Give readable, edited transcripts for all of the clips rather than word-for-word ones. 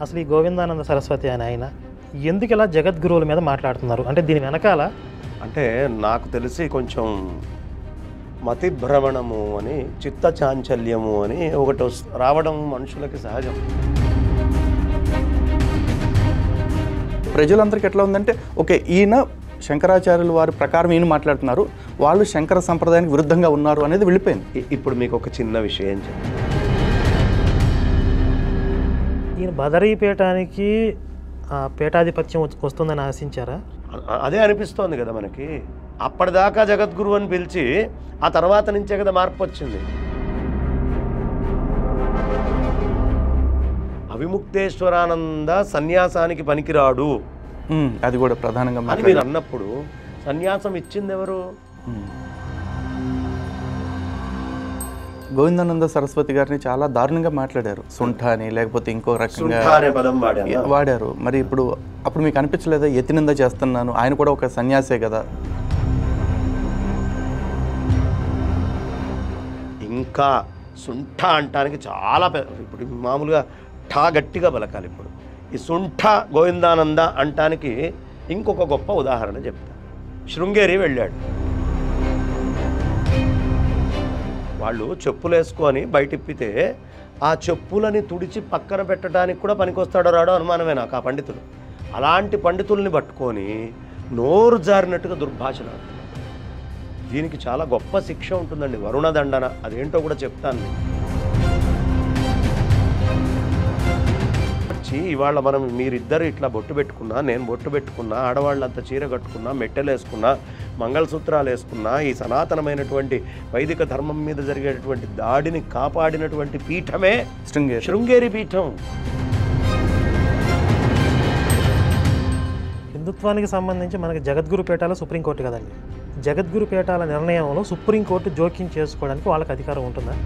అసలు ఈ గోవిందానంద సరస్వతి అని ఆయన ఎందుకు ఇలా జగద్గురువుల మీద మాట్లాడుతున్నారు? అంటే దీని వెనకాల అంటే నాకు తెలిసి కొంచెం మతిభ్రమణము అని, చిత్త చాంచల్యము అని ఒకటి రావడం మనుషులకి సహజం. ప్రజలందరికీ ఎట్లా ఉందంటే ఓకే, ఈయన శంకరాచార్యుల వారి ప్రకారం ఈయన మాట్లాడుతున్నారు, వాళ్ళు శంకర సంప్రదాయానికి విరుద్ధంగా ఉన్నారు అనేది వెళ్ళిపోయింది. ఇప్పుడు మీకు ఒక చిన్న విషయం చెప్పండి. ఈయన బదరీపీఠానికి పీఠాధిపత్యం వస్తుందని ఆశించారా? అదే అనిపిస్తోంది కదా మనకి. అప్పటిదాకా జగద్గురు అని పిలిచి ఆ తర్వాత నుంచే కదా మార్పు వచ్చింది. అవిముక్తేశ్వరానంద సన్యాసానికి పనికిరాడు అది కూడా ప్రధానంగా అని మీరు అన్నప్పుడు సన్యాసం ఇచ్చింది ఎవరు? గోవిందానంద సరస్వతి గారిని చాలా దారుణంగా మాట్లాడారు. సుంఠ అని, లేకపోతే ఇంకో రకంగా వాడారు. మరి అప్పుడు మీకు అనిపించలేదా యతినింద చేస్తున్నాను, ఆయన కూడా ఒక సన్యాసే కదా? ఇంకా సుంఠ అంటానికి చాలా ఇప్పుడు మామూలుగా ఠా గట్టిగా పలకాలి. ఇప్పుడు ఈ సుంఠ గోవిందానంద అంటానికి ఇంకొక గొప్ప ఉదాహరణ చెప్తా. శృంగేరి వెళ్ళాడు. వాళ్ళు చెప్పులు వేసుకొని బయటిప్పితే ఆ చెప్పులని తుడిచి పక్కన పెట్టడానికి కూడా పనికొస్తాడో రాడో అనుమానమే నాకు ఆ పండితులు. అలాంటి పండితుల్ని పట్టుకొని నోరు జారినట్టుగా దుర్భాషలాడు. దీనికి చాలా గొప్ప శిక్ష ఉంటుందండి, వరుణదండన. అదేంటో కూడా చెప్తాను. ఇవాళ మనం మీరిద్దరు ఇట్లా బొట్టు పెట్టుకున్నా, నేను బొట్టు పెట్టుకున్నా, ఆడవాళ్ళంతా చీర కట్టుకున్నా, మెట్టెలు వేసుకున్నా, మంగళసూత్రాలు వేసుకున్నా, ఈ సనాతనమైనటువంటి వైదిక ధర్మం మీద జరిగేటటువంటి దాడిని కాపాడినటువంటి పీఠమే శృంగేరి పీఠం. హిందుత్వానికి సంబంధించి మనకి జగద్గురు పీఠాలు సుప్రీంకోర్టు కదండి. జగద్గురు పీఠాల నిర్ణయంలో సుప్రీంకోర్టు జోక్యం చేసుకోవడానికి వాళ్ళకి అధికారం ఉంటుందా?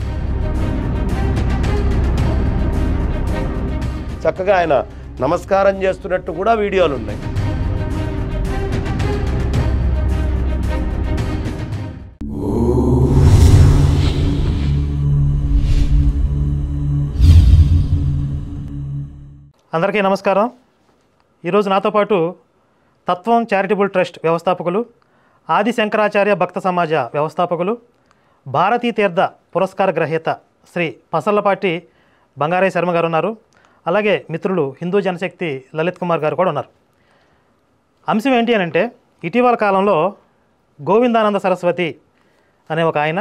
చక్కగా ఆయన నమస్కారం చేస్తున్నట్టు కూడా వీడియోలు ఉన్నాయి. అందరికీ నమస్కారం. ఈరోజు నాతో పాటు తత్వం చారిటబుల్ ట్రస్ట్ వ్యవస్థాపకులు, ఆది శంకరాచార్య భక్త సమాజ వ్యవస్థాపకులు, భారతీ తీర్థ పురస్కార గ్రహీత శ్రీ పసల్లపాటి బంగారయ్య శర్మ గారు ఉన్నారు. అలాగే మిత్రులు హిందూ జనశక్తి లలిత్ కుమార్ గారు కూడా ఉన్నారు. అంశం ఏంటి అని అంటే, ఇటీవల కాలంలో గోవిందానంద సరస్వతి అనే ఒక ఆయన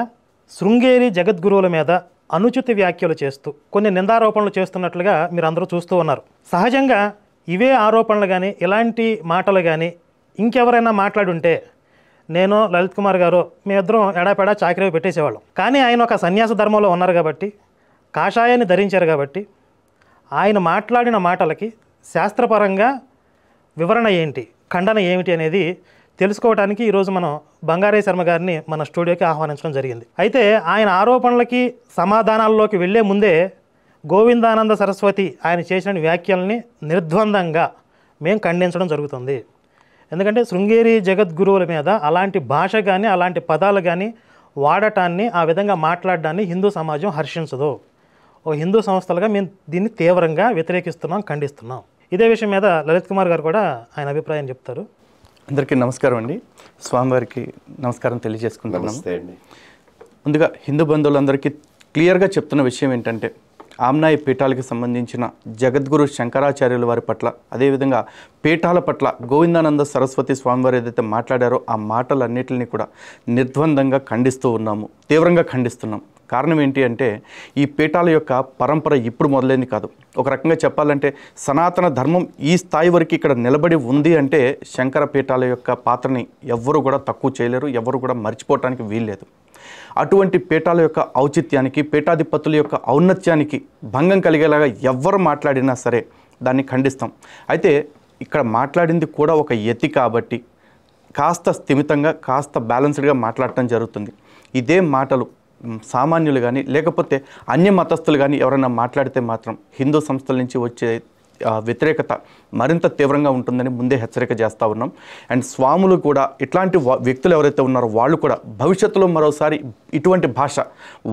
శృంగేరి జగద్గురువుల మీద అనుచిత వ్యాఖ్యలు చేస్తూ కొన్ని నిందారోపణలు చేస్తున్నట్లుగా మీరు అందరూ చూస్తూ ఉన్నారు. సహజంగా ఇవే ఆరోపణలు కానీ, ఇలాంటి మాటలు కానీ ఇంకెవరైనా మాట్లాడుంటే నేను, లలిత్ కుమార్ గారు, మేమిద్దరం ఎడాపెడా చాకరీ పెట్టేసేవాళ్ళం. కానీ ఆయన ఒక సన్యాస ధర్మంలో ఉన్నారు కాబట్టి, కాషాయాన్ని ధరించారు కాబట్టి, ఆయన మాట్లాడిన మాటలకి శాస్త్రపరంగా వివరణ ఏంటి, ఖండన ఏమిటి అనేది తెలుసుకోవడానికి ఈరోజు మనం బంగారయ్య శర్మ గారిని మన స్టూడియోకి ఆహ్వానించడం జరిగింది. అయితే ఆయన ఆరోపణలకి సమాధానాల్లోకి వెళ్లే ముందే గోవిందానంద సరస్వతి ఆయన చేసిన వ్యాఖ్యల్ని నిర్ద్వందంగా మేము ఖండించడం జరుగుతుంది. ఎందుకంటే శృంగేరి జగద్గురువుల మీద అలాంటి భాష కానీ, అలాంటి పదాలు కానీ వాడటాన్ని, ఆ విధంగా మాట్లాడడాన్ని హిందూ సమాజం హర్షించదు. ఓ హిందూ సంస్థలుగా మేము దీన్ని తీవ్రంగా వ్యతిరేకిస్తున్నాం, ఖండిస్తున్నాం. ఇదే విషయం మీద లలిత్ కుమార్ గారు కూడా ఆయన అభిప్రాయం చెప్తారు. అందరికీ నమస్కారం అండి. స్వామివారికి నమస్కారం తెలియజేసుకుంటున్నాం. ముందుగా హిందూ బంధువులందరికీ క్లియర్గా చెప్తున్న విషయం ఏంటంటే, ఆమ్నాయ పీఠాలకు సంబంధించిన జగద్గురు శంకరాచార్యుల వారి పట్ల, అదేవిధంగా పీఠాల పట్ల గోవిందానంద సరస్వతి స్వామివారు ఏదైతే మాట్లాడారో ఆ మాటలన్నిటిని కూడా నిర్ద్వందంగా ఖండిస్తూ ఉన్నాము, తీవ్రంగా ఖండిస్తున్నాం. కారణం ఏంటి అంటే, ఈ పీఠాల యొక్క పరంపర ఇప్పుడు మొదలైంది కాదు. ఒక రకంగా చెప్పాలంటే సనాతన ధర్మం ఈ స్థాయి వరకు ఇక్కడ నిలబడి ఉంది అంటే శంకర పీఠాల యొక్క పాత్రని ఎవ్వరూ కూడా తక్కువ చేయలేరు, ఎవరు కూడా మర్చిపోవటానికి వీల్లేదు. అటువంటి పీఠాల యొక్క ఔచిత్యానికి, పీఠాధిపతుల యొక్క ఔన్నత్యానికి భంగం కలిగేలాగా ఎవ్వరు మాట్లాడినా సరే దాన్ని ఖండిస్తాం. అయితే ఇక్కడ మాట్లాడింది కూడా ఒక యతి కాబట్టి కాస్త స్థిమితంగా, కాస్త బ్యాలెన్స్డ్గా మాట్లాడటం జరుగుతుంది. ఇదే మాటలు సామాన్యులు కానీ, లేకపోతే అన్య మతస్థులు కానీ ఎవరైనా మాట్లాడితే మాత్రం హిందూ సంస్థల నుంచి వచ్చే వ్యతిరేకత మరింత తీవ్రంగా ఉంటుందని ముందే హెచ్చరిక చేస్తూ ఉన్నాం. అండ్ స్వాములు కూడా ఇట్లాంటి వ్యక్తులు ఎవరైతే ఉన్నారో వాళ్ళు కూడా భవిష్యత్తులో మరోసారి ఇటువంటి భాష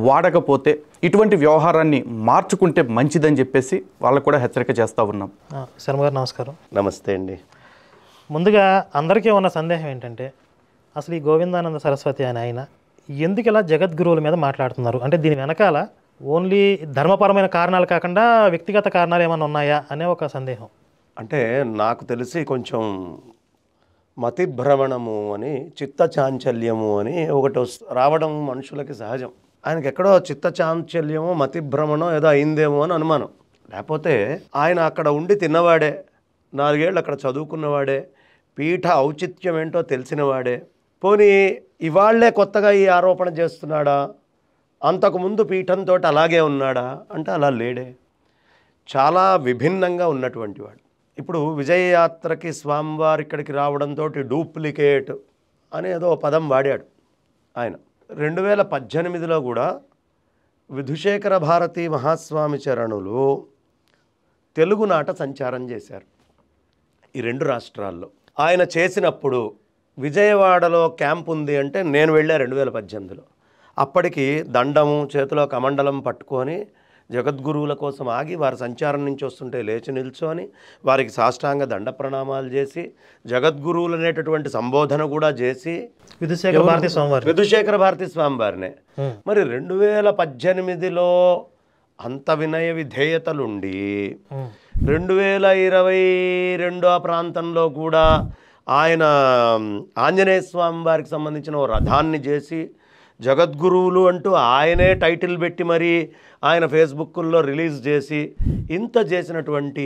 వాడకపోతే ఇటువంటి వ్యవహారాన్ని మార్చుకుంటే మంచిదని చెప్పేసి వాళ్ళకు కూడా హెచ్చరిక చేస్తూ ఉన్నాం. శర్మ గారు నమస్కారం. నమస్తే అండి. ముందుగా అందరికీ ఉన్న సందేహం ఏంటంటే అసలు ఈ గోవిందానంద సరస్వతి అని ఆయన ఎందుకు ఇలా జగద్గురువుల మీద మాట్లాడుతున్నారు? అంటే దీని వెనకాల ఓన్లీ ధర్మపరమైన కారణాలు కాకుండా వ్యక్తిగత కారణాలు ఏమైనా ఉన్నాయా అనే ఒక సందేహం. అంటే నాకు తెలిసి కొంచెం మతిభ్రమణము అని, చిత్త చాంచల్యము అని ఒకటి రావడం మనుషులకి సహజం. ఆయనకి ఎక్కడో చిత్త చాంచల్యమో మతిభ్రమణం ఏదో అయిందేమో అని అనుమానం. లేకపోతే ఆయన అక్కడ ఉండి తిన్నవాడే, 4 ఏళ్ళు అక్కడ చదువుకున్నవాడే, పీఠ ఔచిత్యం ఏంటో తెలిసినవాడే. పోనీ ఇవాళ్లే కొత్తగా ఈ ఆరోపణ చేస్తున్నాడా? అంతకుముందు పీఠంతో అలాగే ఉన్నాడా అంటే అలా లేడే. చాలా విభిన్నంగా ఉన్నటువంటి వాడు. ఇప్పుడు విజయయాత్రకి స్వామివారి ఇక్కడికి రావడంతో డూప్లికేట్ అనేదో పదం వాడాడు ఆయన. 2018లో కూడా విధుశేఖర భారతీ మహాస్వామి చరణులు తెలుగునాట సంచారం చేశారు ఈ 2 రాష్ట్రాల్లో. ఆయన చేసినప్పుడు విజయవాడలో క్యాంప్ ఉంది అంటే నేను వెళ్ళా 2018లో. అప్పటికి దండము చేతిలో కమండలం పట్టుకొని జగద్గురువుల కోసం ఆగి వారి సంచారం నుంచి వస్తుంటే లేచి నిల్చొని వారికి సాష్టాంగ దండ ప్రణామాలు చేసి జగద్గురువులు అనేటటువంటి సంబోధన కూడా చేసి విధుశేఖర భారతీ స్వామి వారినే. మరి 2018లో అంత వినయ విధేయతలుండి 2022 ఆ ప్రాంతంలో కూడా ఆయన ఆంజనేయ స్వామి వారికి సంబంధించిన ఓ రథాన్ని చేసి జగద్గురువులు అంటూ ఆయనే టైటిల్ పెట్టి మరి ఆయన ఫేస్బుక్లో రిలీజ్ చేసి ఇంత చేసినటువంటి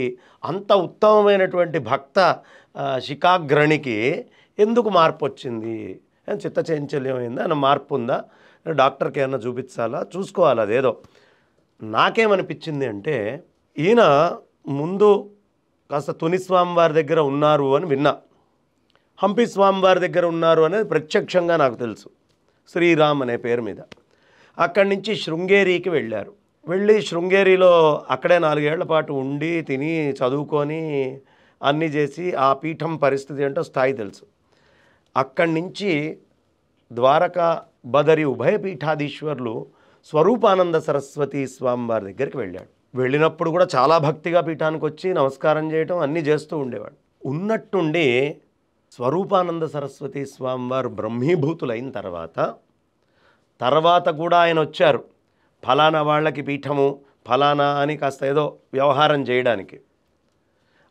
అంత ఉత్తమమైనటువంటి భక్త శిఖాగ్రణికి ఎందుకు మార్పు వచ్చింది? చిత్త చాంచల్యం అయిందా? ఏమన్నా మార్పు ఉందా? డాక్టర్కి ఏమన్నా చూపించాలా? చూసుకోవాలి. అదేదో నాకేమనిపించింది అంటే ఈయన ముందు కాస్త తుని స్వామివారి దగ్గర ఉన్నారు అని విన్నా, హంపి స్వామివారి దగ్గర ఉన్నారు అనేది ప్రత్యక్షంగా నాకు తెలుసు, శ్రీరామ్ అనే పేరు మీద. అక్కడి నుంచి శృంగేరికి వెళ్ళారు. వెళ్ళి శృంగేరిలో అక్కడే 4 ఏళ్ల పాటు ఉండి తిని చదువుకొని అన్నీ చేసి ఆ పీఠం పరిస్థితి ఏంటో స్థాయి తెలుసు. అక్కడి నుంచి ద్వారకా బదరి ఉభయ పీఠాధీశ్వరులు స్వరూపానంద సరస్వతి స్వామివారి దగ్గరికి వెళ్ళాడు. వెళ్ళినప్పుడు కూడా చాలా భక్తిగా పీఠానికి వచ్చి నమస్కారం చేయటం అన్నీ చేస్తూ ఉండేవాడు. ఉన్నట్టుండి స్వరూపానంద సరస్వతి స్వామివారు బ్రహ్మీభూతులైన తర్వాత కూడా ఆయన వచ్చారు ఫలానా వాళ్ళకి పీఠము ఫలానా అని కాస్త ఏదో వ్యవహారం చేయడానికి.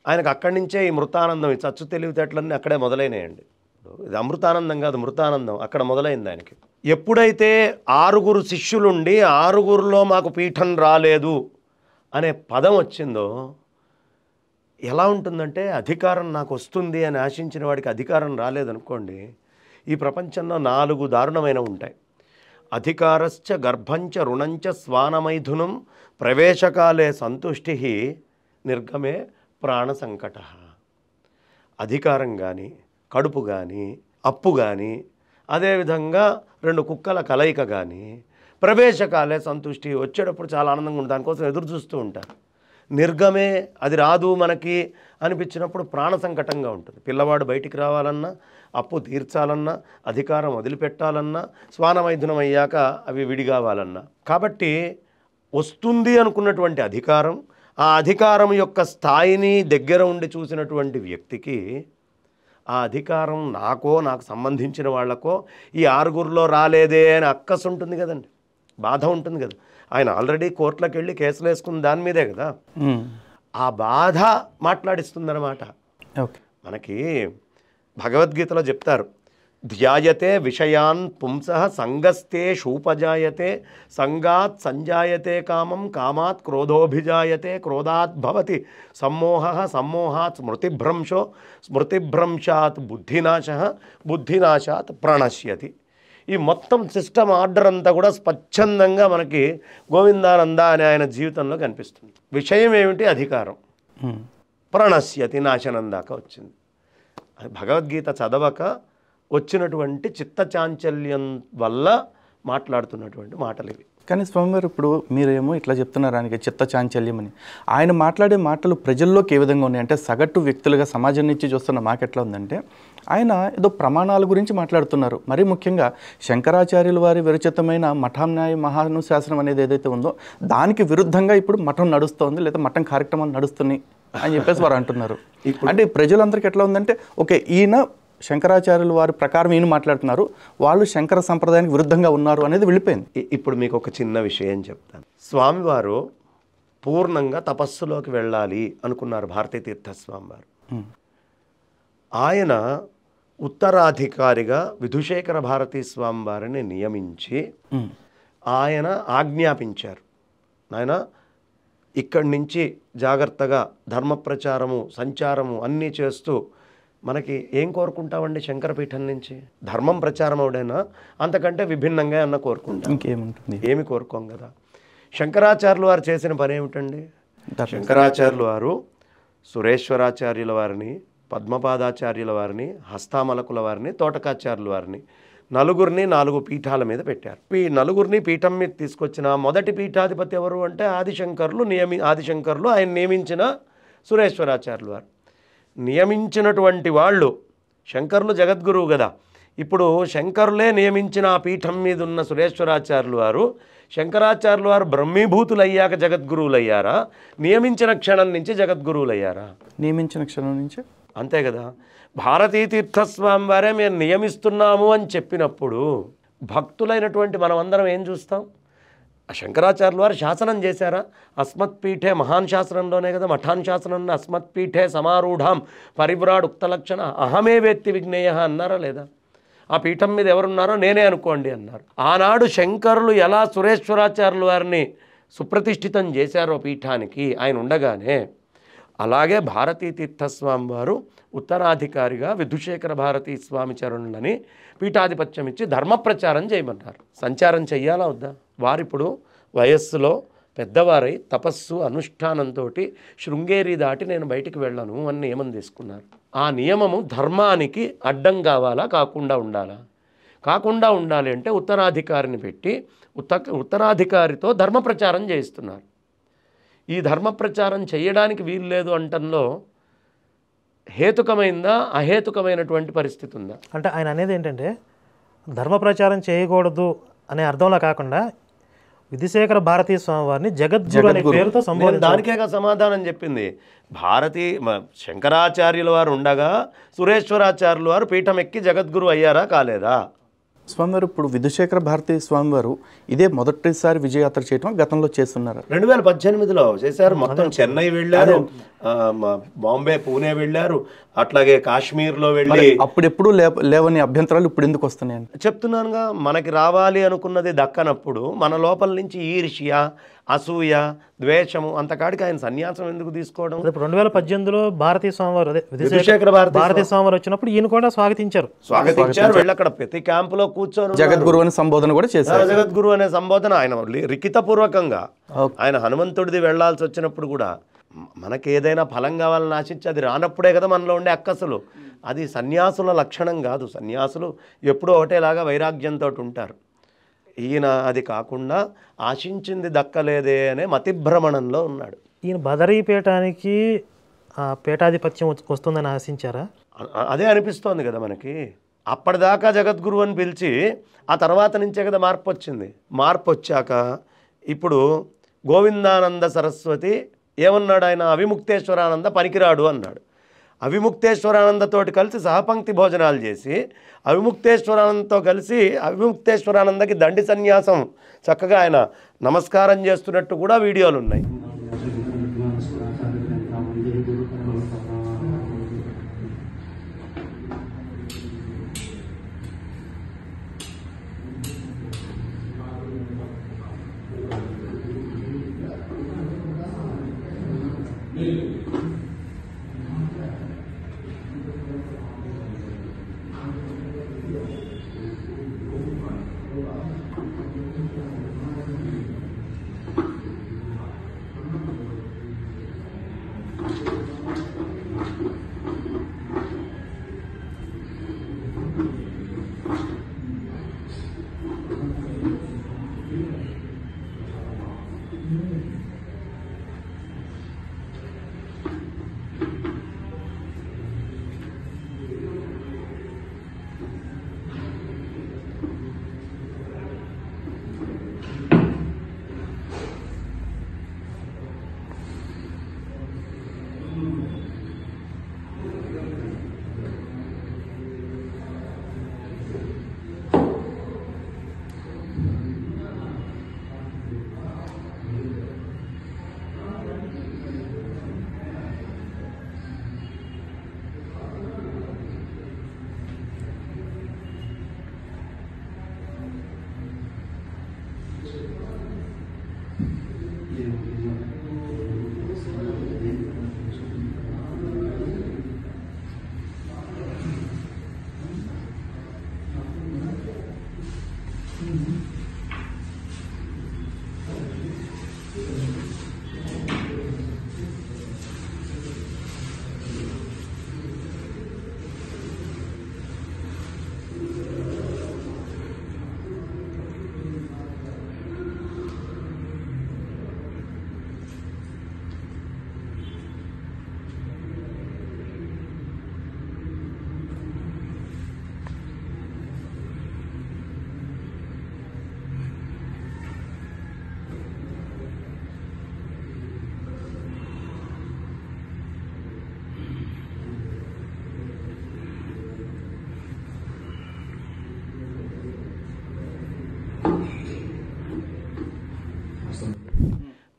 ఆయనకు అక్కడి నుంచే ఈ మృతానందం, ఈ చచ్చు తెలివితేటలన్నీ అక్కడే మొదలైనాయండి. ఇది అమృతానందం కాదు, మృతానందం అక్కడ మొదలైంది ఆయనకి. ఎప్పుడైతే 6 శిష్యులుండి 6లో మాకు పీఠం రాలేదు అనే పదం వచ్చిందో, ఎలా ఉంటుందంటే అధికారం నాకు వస్తుంది అని ఆశించిన వాడికి అధికారం రాలేదనుకోండి, ఈ ప్రపంచంలో 4 దారుణమైన ఉంటాయి. అధికారశ్చ గర్భంచ రుణంచ స్వానమైథునం ప్రవేశకాలే సంతుష్టి నిర్గమే ప్రాణ సంకట. అధికారం కానీ, కడుపు కానీ, అప్పు కానీ, అదేవిధంగా 2 కుక్కల కలయిక కానీ, ప్రవేశకాలే సంతుష్టి, వచ్చేటప్పుడు చాలా ఆనందంగా ఉంటుంది, దానికోసం ఎదురు చూస్తూ ఉంటారు. నిర్గమే, అది రాదు మనకి అనిపించినప్పుడు ప్రాణ సంకటంగా ఉంటుంది. పిల్లవాడు బయటికి రావాలన్నా, అప్పు తీర్చాలన్నా, అధికారం వదిలిపెట్టాలన్నా, స్వానమైథునం అయ్యాక అవి విడిగావాలన్నా. కాబట్టి వస్తుంది అనుకున్నటువంటి అధికారం, ఆ అధికారం యొక్క స్థాయిని దగ్గర ఉండి చూసినటువంటి వ్యక్తికి ఆ అధికారం నాకు సంబంధించిన వాళ్లకో ఈ 6లో రాలేదే అని అక్కసు ఉంటుంది కదండి, బాధ ఉంటుంది కదా. ఆయన ఆల్రెడీ కోర్టులకు వెళ్ళి కేసులు వేసుకున్న దాని మీదే కదా. ఆ బాధ మాట్లాడిస్తుందన్నమాట. మనకి భగవద్గీతలో చెప్తారు, ధ్యాయతే విషయాన్ పుంసః సంగస్తే షూపజాయతే సంగాత్ సంజాయతే కామం కామాత్ క్రోధోభిజాయతే క్రోధాత్ భవతి సమ్మోహః సమ్మోహాత్ స్మృతిభ్రంశో స్మృతిభ్రంశాత్ బుద్ధినాశః బుద్ధినాశాత్ ప్రణశ్యతి. ఈ మొత్తం సిస్టమ్ ఆర్డర్ అంతా కూడా స్వచ్ఛందంగా మనకి గోవిందానంద అనే ఆయన జీవితంలో కనిపిస్తుంది. విషయం ఏమిటి? అధికారం. ప్రణశ్యతి, నాశనం దాకా వచ్చింది. భగవద్గీత చదవక వచ్చినటువంటి చిత్త చాంచల్యం వల్ల మాట్లాడుతున్నటువంటి మాటలు ఇవి. కానీ స్వామివారు ఇప్పుడు మీరేమో ఇట్లా చెప్తున్నారు ఆయనకి చిత్త చాంచల్యం అని. ఆయన మాట్లాడే మాటలు ప్రజల్లోకి ఏ విధంగా ఉన్నాయి అంటే సగటు వ్యక్తులుగా సమాజం నుంచి చూస్తున్న మాకెట్లా ఉందంటే ఆయన ఏదో ప్రమాణాల గురించి మాట్లాడుతున్నారు. మరీ ముఖ్యంగా శంకరాచార్యుల వారి విరచితమైన మఠాన్యాయ మహానుశాసనం అనేది ఏదైతే ఉందో దానికి విరుద్ధంగా ఇప్పుడు మఠం నడుస్తోంది లేదా మఠం కార్యక్రమాలు నడుస్తున్నాయి అని చెప్పేసి వారు అంటున్నారు. అంటే ప్రజలందరికీ ఎట్లా ఉందంటే ఓకే ఈయన శంకరాచార్యుల వారి ప్రకారం ఈయన మాట్లాడుతున్నారు, వాళ్ళు శంకర సంప్రదాయానికి విరుద్ధంగా ఉన్నారు అనేది వెళ్ళిపోయింది. ఇప్పుడు మీకు ఒక చిన్న విషయం చెప్తాను. స్వామివారు పూర్ణంగా తపస్సులోకి వెళ్ళాలి అనుకున్నారు భారతీ తీర్థ స్వామివారు. ఆయన ఉత్తరాధికారిగా విధుశేఖర భారతీ స్వామివారిని నియమించి ఆయన ఆజ్ఞాపించారు, నాయన ఇక్కడి నుంచి జాగ్రత్తగా ధర్మ ప్రచారము సంచారము అన్నీ చేస్తూ మనకి ఏం కోరుకుంటామండి శంకరపీఠం నుంచి? ధర్మం ప్రచారం అవడైనా అంతకంటే విభిన్నంగా అన్న కోరుకుంటాం. ఇంకేముంటుంది? ఏమి కోరుకోం కదా. శంకరాచార్యులు వారు చేసిన పని ఏమిటండి? శంకరాచార్యులు వారు సురేశ్వరాచార్యుల వారిని, పద్మపాదాచార్యుల వారిని, హస్తామలకుల వారిని, తోటకాచార్యుల వారిని నలుగురిని 4 పీఠాల మీద పెట్టారు. ఈ నలుగురిని పీఠం మీద తీసుకొచ్చిన మొదటి పీఠాధిపతి ఎవరు అంటే ఆదిశంకరులు ఆయన నియమించిన సురేశ్వరాచార్యులు వారు. నియమించినటువంటి వాళ్ళు శంకరులు జగద్గురువు కదా. ఇప్పుడు శంకరులే నియమించిన ఆ పీఠం మీద ఉన్న సురేశ్వరాచార్యులు వారు శంకరాచార్యులు వారు బ్రహ్మీభూతులు అయ్యాక జగద్గురువులు అయ్యారా? నియమించిన క్షణం నుంచి జగద్గురువులు అయ్యారా? నియమించిన క్షణం నుంచి అంతే కదా. భారతీ తీర్థస్వామి వారే మేము నియమిస్తున్నాము అని చెప్పినప్పుడు భక్తులైనటువంటి మనమందరం ఏం చూస్తాం? శంకరాచార్యుల వారు శాసనం చేశారా? అస్మత్పీఠే మహాన్ శాసనంలోనే కదా, మఠాన్ శాసనంలో అస్మత్పీఠే సమారూఢాం పరివ్రాడ్ ఉక్త లక్షణ అహమే వేత్తి విజ్ఞేయ అన్నారా లేదా? ఆ పీఠం మీద ఎవరున్నారో నేనే అనుకోండి అన్నారు. ఆనాడు శంకరులు ఎలా సురేశ్వరాచార్యుల వారిని సుప్రతిష్ఠితం చేశారో పీఠానికి ఆయన ఉండగానే, అలాగే భారతీ తీర్థస్వామి వారు ఉత్తరాధికారిగా విధుశేఖర భారతీ స్వామి చరణులని పీఠాధిపత్యం ఇచ్చి ధర్మ ప్రచారం చేయమన్నారు. సంచారం చెయ్యాలా వద్దా? వారిప్పుడు వయస్సులో పెద్దవారై తపస్సు అనుష్ఠానంతో శృంగేరి దాటి నేను బయటికి వెళ్ళను అని నియమం తీసుకున్నారు. ఆ నియమము ధర్మానికి అడ్డం కావాలా, కాకుండా ఉండాలా? కాకుండా ఉండాలి అంటే ఉత్తరాధికారిని పెట్టి ఉత్తరాధికారితో ధర్మ ప్రచారం చేయిస్తున్నారు. ఈ ధర్మ ప్రచారం చేయడానికి వీలు లేదు అంటంలో హేతుకమైందా అహేతుకమైనటువంటి పరిస్థితి ఉందా? అంటే ఆయన అనేది ఏంటంటే ధర్మ ప్రచారం చేయకూడదు అనే అర్థంలో కాకుండా విధుశేఖర భారతీ స్వామి వారిని జగద్గురు అనే పేరుతో సంబోధించారు. దానికే సమాధానం చెప్పింది. శంకరాచార్యుల వారు ఉండగా సురేశ్వరాచార్యుల వారు పీఠం ఎక్కి జగద్గురు అయ్యారా కాలేదా? స్వామివారు ఇప్పుడు విధుశేఖర భారతీ స్వామివారు ఇదే మొదటిసారి విజయయాత్ర చేయటం గతంలో చేస్తున్నారు. 2018లో చేశారు. మొత్తం చెన్నై వెళ్ళారు, బాంబే పూణే వెళ్ళారు, అట్లాగే కాశ్మీర్లో వెళ్ళి. అప్పుడెప్పుడు లేవని అభ్యంతరాలు ఇప్పుడు ఎందుకు వస్తున్నాయని చెప్తున్నానుగా. మనకి రావాలి అనుకున్నది దక్కనప్పుడు మన లోపల నుంచి ఈర్ష్య, అసూయ, ద్వేషము అంతకాడికి ఆయన సన్యాసం ఎందుకు తీసుకోవడం? ఇప్పుడు 2018లో భారతీ స్వామివారు విధుశేఖర భారతీ స్వామివారు వచ్చినప్పుడు ఈయన కూడా స్వాగతించారు. వెళ్ళి అక్కడ ప్రతి క్యాంపులో కూర్చొని జగద్గురు అనే సంబోధన కూడా చేశారు. జగద్గురు అనే సంబోధన ఆయన లిఖితపూర్వకంగా. ఆయన హనుమంతుడిది వెళ్లాల్సి వచ్చినప్పుడు కూడా మనకి ఏదైనా ఫలం కావాలని ఆశించి అది రానప్పుడే కదా మనలో ఉండే అక్కసులు. అది సన్యాసుల లక్షణం కాదు. సన్యాసులు ఎప్పుడూ ఒకటేలాగా వైరాగ్యంతో ఉంటారు. ఈయన అది కాకుండా ఆశించింది దక్కలేదే అనే మతిభ్రమణంలో ఉన్నాడు. ఈయన బదరీ పీఠానికి పీఠాధిపత్యం వస్తుందని ఆశించారా? అదే అనిపిస్తోంది కదా మనకి. అప్పటిదాకా జగద్గురు అని పిలిచి ఆ తర్వాత నుంచే కదా మార్పు వచ్చింది. మార్పు వచ్చాక ఇప్పుడు గోవిందానంద సరస్వతి ఏమన్నాడు? ఆయన అవిముక్తేశ్వరానంద పనికిరాడు అన్నాడు. అవిముక్తేశ్వరానందతోటి కలిసి సహపంక్తి భోజనాలు చేసి అవిముక్తేశ్వరానందతో కలిసి అవిముక్తేశ్వరానందకి దండి సన్యాసం చక్కగా ఆయన నమస్కారం చేస్తున్నట్టు కూడా వీడియోలు ఉన్నాయి.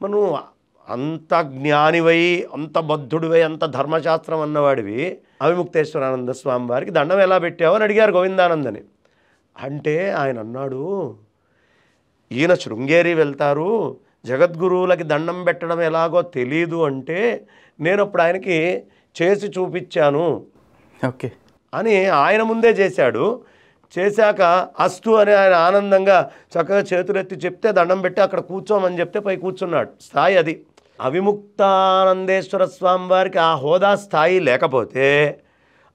మరి నువ్వు అంత జ్ఞానివై, అంత బద్ధుడివై, అంత ధర్మశాస్త్రం అన్నవాడివి అవిముక్తేశ్వరానంద స్వామి వారికి దండం ఎలా పెట్టావు అని అడిగారు గోవిందానందని. అంటే ఆయన అన్నాడు, ఈయన శృంగేరి వెళ్తారు, జగద్గురువులకి దండం పెట్టడం ఎలాగో తెలీదు అంటే నేను అప్పుడు ఆయనకి చేసి చూపించాను ఓకే అని ఆయన ముందే చేశాడు. చేశాక అస్తు అని ఆయన ఆనందంగా చక్కగా చేతులెత్తి చెప్తే దండం పెట్టి అక్కడ కూర్చోమని చెప్తే పై కూర్చున్నాడు. స్థాయి అది. అవిముక్తానందేశ్వర స్వామి వారికి ఆ హోదా స్థాయి లేకపోతే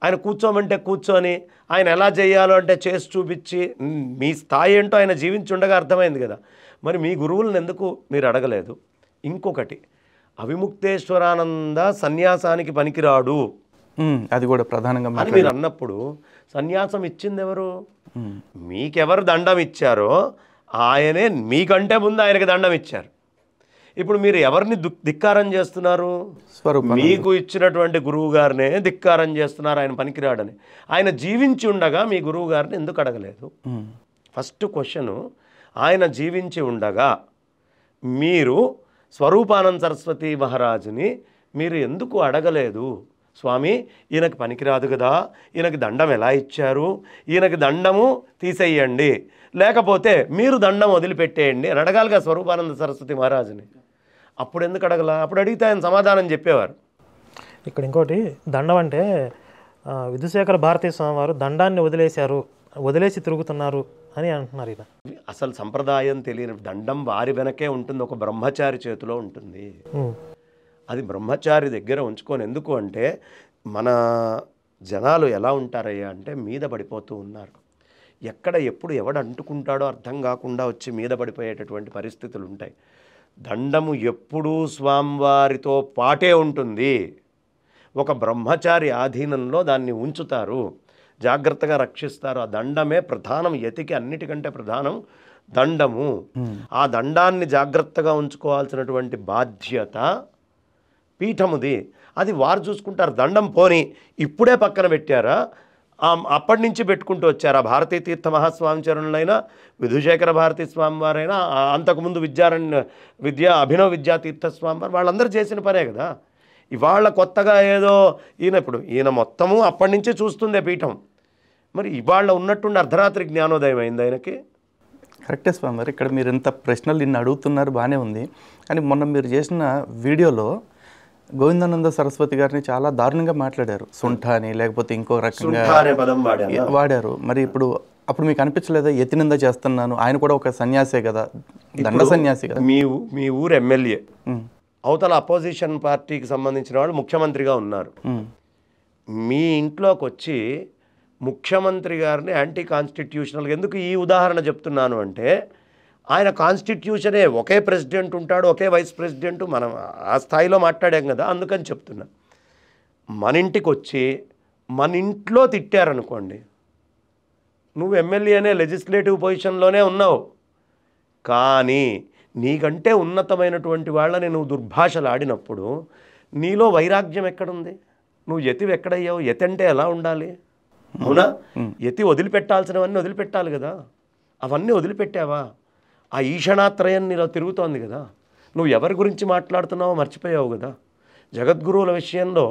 ఆయన కూర్చోమంటే కూర్చొని, ఆయన ఎలా చేయాలో అంటే చేసి చూపించి, మీ స్థాయి ఏంటో ఆయన జీవించి ఉండగా అర్థమైంది కదా. మరి మీ గురువులను ఎందుకు మీరు అడగలేదు? ఇంకొకటి, అవిముక్తేశ్వరానంద సన్యాసానికి పనికిరాడు అది కూడా ప్రధానంగా అని మీరు అన్నప్పుడు సన్యాసం ఇచ్చింది ఎవరు? మీకెవరు దండం ఇచ్చారో ఆయనే మీకంటే ముందు ఆయనకి దండం ఇచ్చారు. ఇప్పుడు మీరు ఎవరిని ధిక్కారం చేస్తున్నారు? మీకు ఇచ్చినటువంటి గురువు గారినే ధిక్కారం చేస్తున్నారు, ఆయన పనికిరాడని. ఆయన జీవించి ఉండగా మీ గురువు గారిని ఎందుకు అడగలేదు? ఫస్ట్ క్వశ్చను, ఆయన జీవించి ఉండగా మీరు స్వరూపానంద సరస్వతి మహారాజుని మీరు ఎందుకు అడగలేదు? స్వామి, ఈయనకి పనికిరాదు కదా, ఈయనకి దండం ఎలా ఇచ్చారు, ఈయనకి దండము తీసేయండి, లేకపోతే మీరు దండం వదిలిపెట్టేయండి అని అడగాలిగా స్వరూపానంద సరస్వతి మహారాజుని. అప్పుడు ఎందుకు అడగలా? అప్పుడు అడిగితే ఆయన సమాధానం చెప్పేవారు. ఇక్కడ ఇంకోటి, దండం అంటే విధుశేఖర భారతీ స్వామి వారు దండాన్ని వదిలేసి తిరుగుతున్నారు అని అంటున్నారు. ఇలా అసలు సంప్రదాయం తెలియని దండం వారి వెనకే ఉంటుంది, ఒక బ్రహ్మచారి చేతిలో ఉంటుంది. అది బ్రహ్మచారి దగ్గర ఉంచుకొని, ఎందుకు అంటే మన జనాలు ఎలా ఉంటారయ్యా అంటే మీద పడిపోతూ ఉన్నారు. ఎక్కడ ఎప్పుడు ఎవడు అంటుకుంటాడో అర్థం కాకుండా వచ్చి మీద పడిపోయేటటువంటి పరిస్థితులు ఉంటాయి. దండము ఎప్పుడూ స్వామివారితో పాటే ఉంటుంది. ఒక బ్రహ్మచారి ఆధీనంలో దాన్ని ఉంచుతారు, జాగ్రత్తగా రక్షిస్తారు. ఆ దండమే ప్రధానం, యతికి అన్నిటికంటే ప్రధానం దండము. ఆ దండాన్ని జాగ్రత్తగా ఉంచుకోవాల్సినటువంటి బాధ్యత పీఠముది. అది వారు చూసుకుంటారు. దండం పోని ఇప్పుడే పక్కన పెట్టారా, అప్పటి నుంచి పెట్టుకుంటూ వచ్చారా? భారతీ తీర్థ మహాస్వామి చరణులైనా, విధుశేఖర భారతీ స్వామి వారైనా, అంతకుముందు అభినవ విద్యాతీర్థ స్వామి వారు, వాళ్ళందరూ చేసిన పనే కదా. ఇవాళ కొత్తగా ఏదో ఈయన మొత్తము అప్పటి నుంచే చూస్తుందే పీఠం. మరి ఇవాళ ఉన్నట్టుండి అర్ధరాత్రి జ్ఞానోదయం అయింది ఆయనకి. కరెక్టే స్వామి వారు. ఇక్కడ మీరు ఇంత ప్రశ్నలు నిన్ను అడుగుతున్నారు, బాగానే ఉంది. కానీ మొన్న మీరు చేసిన వీడియోలో గోవిందానంద సరస్వతి గారిని చాలా దారుణంగా మాట్లాడారు. సుంఠ అని, లేకపోతే ఇంకో రకంగా వాడారు. మరి అప్పుడు మీకు అనిపించలేదా యతినింద చేస్తున్నాను? ఆయన కూడా ఒక సన్యాసే కదా, దండ సన్యాసి కదా. మీ ఊరు ఎమ్మెల్యే, అవతల అపోజిషన్ పార్టీకి సంబంధించిన వాళ్ళు ముఖ్యమంత్రిగా ఉన్నారు. మీ ఇంట్లోకి వచ్చి ముఖ్యమంత్రి గారిని యాంటీ కాన్స్టిట్యూషనల్, ఎందుకు ఈ ఉదాహరణ చెప్తున్నాను అంటే, ఆయన కాన్స్టిట్యూషనే, ఒకే ప్రెసిడెంట్ ఉంటాడు, ఒకే వైస్ ప్రెసిడెంట్, మనం ఆ స్థాయిలో మాట్లాడాం కదా, అందుకని చెప్తున్నా. మన ఇంటికి వచ్చి మన ఇంట్లో తిట్టారనుకోండి, నువ్వు ఎమ్మెల్యేనే, లెజిస్లేటివ్ పొజిషన్లోనే ఉన్నావు, కానీ నీకంటే ఉన్నతమైనటువంటి వాళ్ళని నువ్వు దుర్భాషలు ఆడినప్పుడు నీలో వైరాగ్యం ఎక్కడుంది? నువ్వు యతివి ఎక్కడయ్యావు? యతి అంటే ఎలా ఉండాలి? అవునా? యతి వదిలిపెట్టాల్సినవన్నీ వదిలిపెట్టాలి కదా. అవన్నీ వదిలిపెట్టావా? ఆ ఈషణాత్రయం నీలో తిరుగుతోంది కదా. నువ్వు ఎవరి గురించి మాట్లాడుతున్నావో మర్చిపోయావు కదా. జగద్గురువుల విషయంలో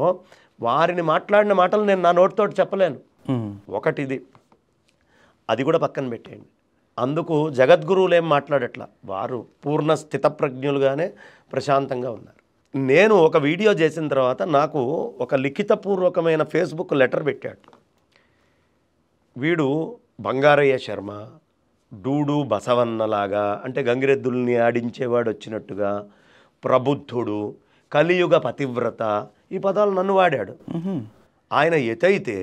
వారిని మాట్లాడిన మాటలు నేను నా నోటితోటి చెప్పలేను. ఒకటిది, అది కూడా పక్కన పెట్టేయండి. అందుకు జగద్గురువులు ఏం మాట్లాడట్లా, వారు పూర్ణ స్థితప్రజ్ఞులుగానే ప్రశాంతంగా ఉన్నారు. నేను ఒక వీడియో చేసిన తర్వాత నాకు ఒక లిఖితపూర్వకమైన ఫేస్బుక్ లెటర్ పెట్టాడు. వీడు బంగారయ్య శర్మ, డూడు బసవన్నలాగా, అంటే గంగిరెద్దుల్ని ఆడించేవాడు వచ్చినట్టుగా, ప్రబుద్ధుడు, కలియుగ పతివ్రత, ఈ పదాలు నన్ను వాడాడు. ఆయన ఎతైతే